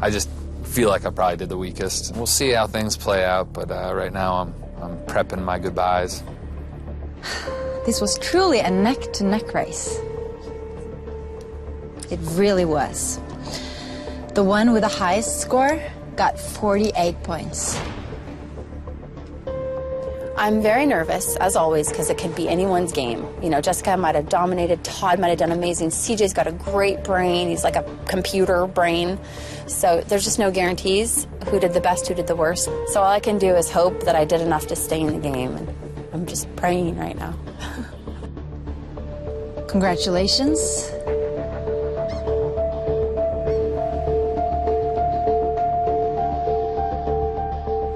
I just feel like I probably did the weakest. We'll see how things play out, but right now I'm prepping my goodbyes. This was truly a neck-to-neck race. It really was. The one with the highest score got 48 points. I'm very nervous, as always, because it could be anyone's game. You know, Jessica might have dominated, Todd might have done amazing, CJ's got a great brain, he's like a computer brain. So there's just no guarantees who did the best, who did the worst. So all I can do is hope that I did enough to stay in the game, and I'm just praying right now. Congratulations.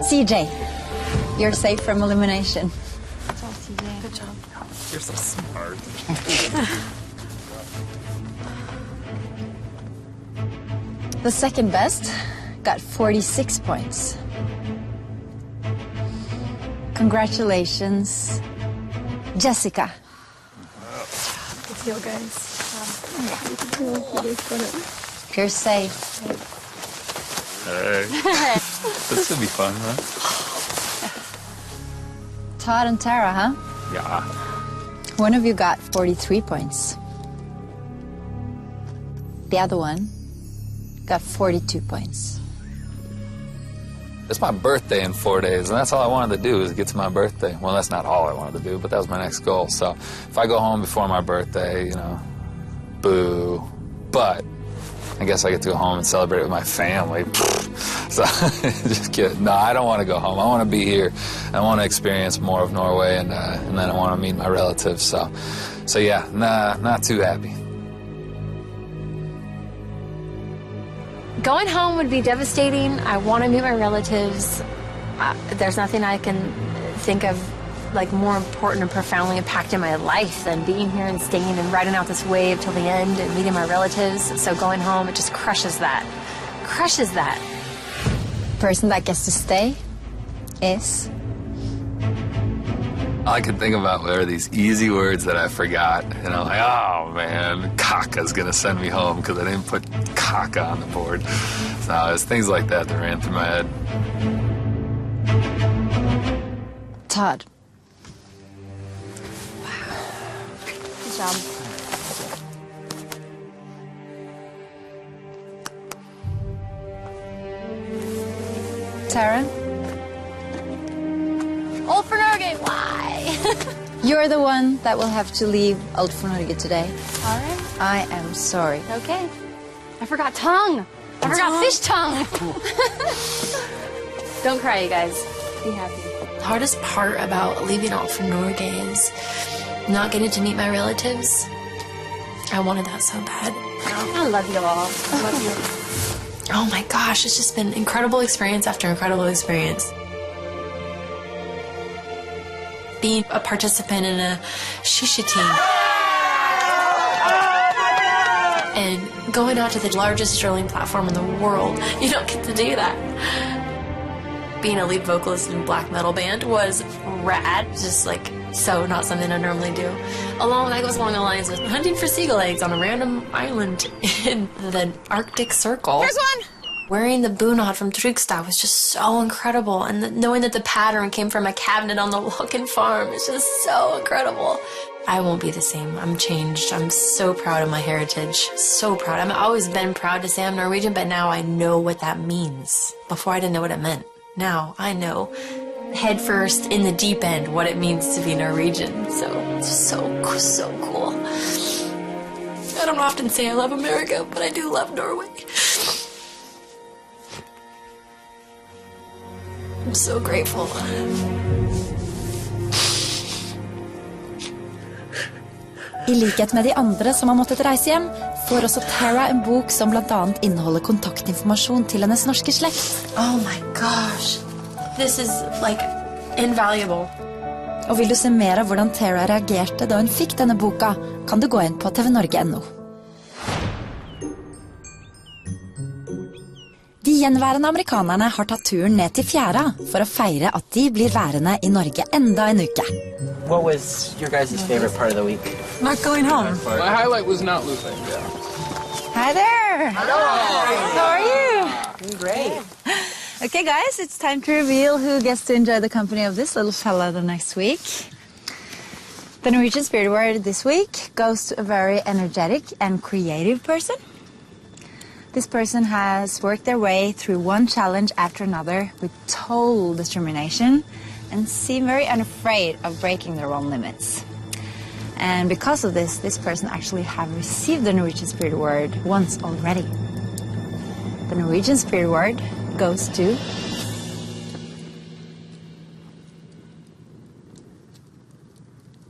CJ, you're safe from elimination. Good job. You're so smart. The second best got 46 points. Congratulations, Jessica. Good deal, guys. You're safe. Hey. This should be fun, huh? Todd and Tara, huh? Yeah. One of you got 43 points. The other one got 42 points. It's my birthday in 4 days, and that's all I wanted to do is get to my birthday. Well, that's not all I wanted to do, but that was my next goal. So if I go home before my birthday, you know, boo. But I guess I get to go home and celebrate with my family. So just kidding. No, I don't want to go home. I want to be here. I want to experience more of Norway, and then I want to meet my relatives. So yeah, nah, not too happy. Going home would be devastating. I want to meet my relatives. There's nothing I can think of like more important and profoundly impacted my life than being here and staying and riding out this wave till the end and meeting my relatives. So going home, it just crushes that. Crushes that. Person that gets to stay is... All I could think about were these easy words that I forgot. And I'm like, oh man, Kaka's gonna send me home because I didn't put Kaka on the board. So it was things like that ran through my head. Todd. Wow. Good job. Tara? Old For Norge, why? You're the one that will have to leave Old For Norge today. All right. I am sorry. Okay. I forgot tongue. I forgot fish tongue. Don't cry, you guys. Be happy. The hardest part about leaving Old For Norge is not getting to meet my relatives. I wanted that so bad. I love you all. I love you. Oh my gosh, it's just been incredible experience after incredible experience. Being a participant in a shisha team. And going out to the largest drilling platform in the world. You don't get to do that. Being a lead vocalist in a black metal band was rad. Just like so not something I normally do. That goes along the lines with hunting for seagull eggs on a random island in the Arctic Circle. Here's one! Wearing the bunad from Trygstad was just so incredible, and knowing that the pattern came from a cabinet on the Walken farm is just so incredible. I won't be the same. I'm changed. I'm so proud of my heritage. So proud. I've always been proud to say I'm Norwegian, but now I know what that means. Before I didn't know what it meant. Now I know head first in the deep end what it means to be Norwegian. So it's so cool. I don't often say I love America, but I do love Norway. I'm so grateful. I likhet med de andre som har måttet reise hjem, får også Tara en bok som blant annet inneholder kontaktinformasjon til hennes norske slekt. Oh my gosh. This is like invaluable. Og vil du se mer av hvordan Tara reagerte da hun fikk denne boka, kan du gå inn på tvnorge.no. De gjenværende amerikanerne har tatt turen ned til fjæra for å feire at de blir værende I Norge enda en uke. What was your guys' favorite part of the week? Not going home. My highlight was not looping. Hi there. Hello. How are you? Doing great. Okay, guys, it's time to reveal who gets to enjoy the company of this little fella the next week. The Norwegian Spirit Award this week goes to a very energetic and creative person. This person has worked their way through one challenge after another with total determination and seem very unafraid of breaking their own limits. And because of this person actually have received the Norwegian Spirit Award once already. The Norwegian Spirit Award goes to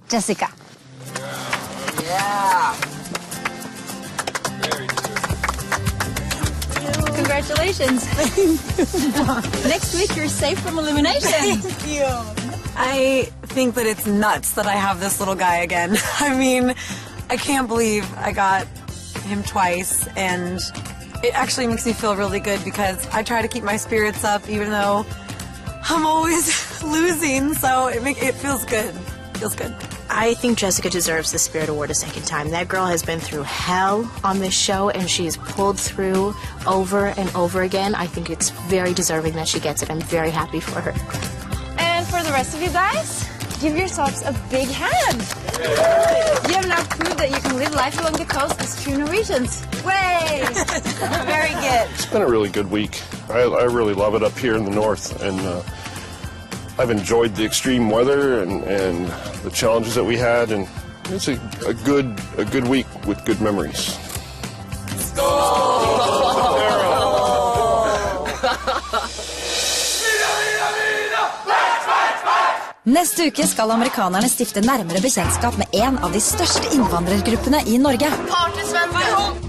Jessica. Yeah. Congratulations. Next week you're safe from elimination. Thank you. I think that it's nuts that I have this little guy again. I mean, I can't believe I got him twice, and it actually makes me feel really good because I try to keep my spirits up even though I'm always losing, so it feels good. It feels good. I think Jessica deserves the Spirit Award a second time. That girl has been through hell on this show, and she's pulled through over and over again. I think it's very deserving that she gets it. I'm very happy for her. And for the rest of you guys, give yourselves a big hand. You have now proved that you can live life along the coast as true Norwegians. Way! Very good. It's been a really good week. I really love it up here in the north, and I've enjoyed the extreme weather and the challenges that we had, and it's a good week with good memories. Neste uke skal amerikanerne stifte nærmere bekjentskap med en av de største innvandrergruppene I Norge.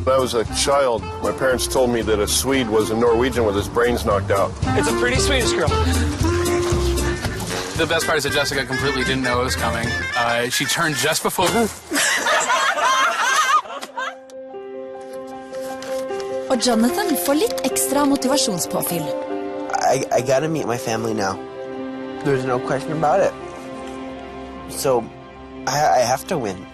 When I was a child, my parents told me that a Swede was a Norwegian with his brains knocked out. It's a pretty Swedish girl. The best part is that Jessica completely didn't know it was coming. She turned just before... Og Jonathan får litt ekstra motivasjonspåfyll. I gotta meet my family now. There's no question about it. So, I have to win.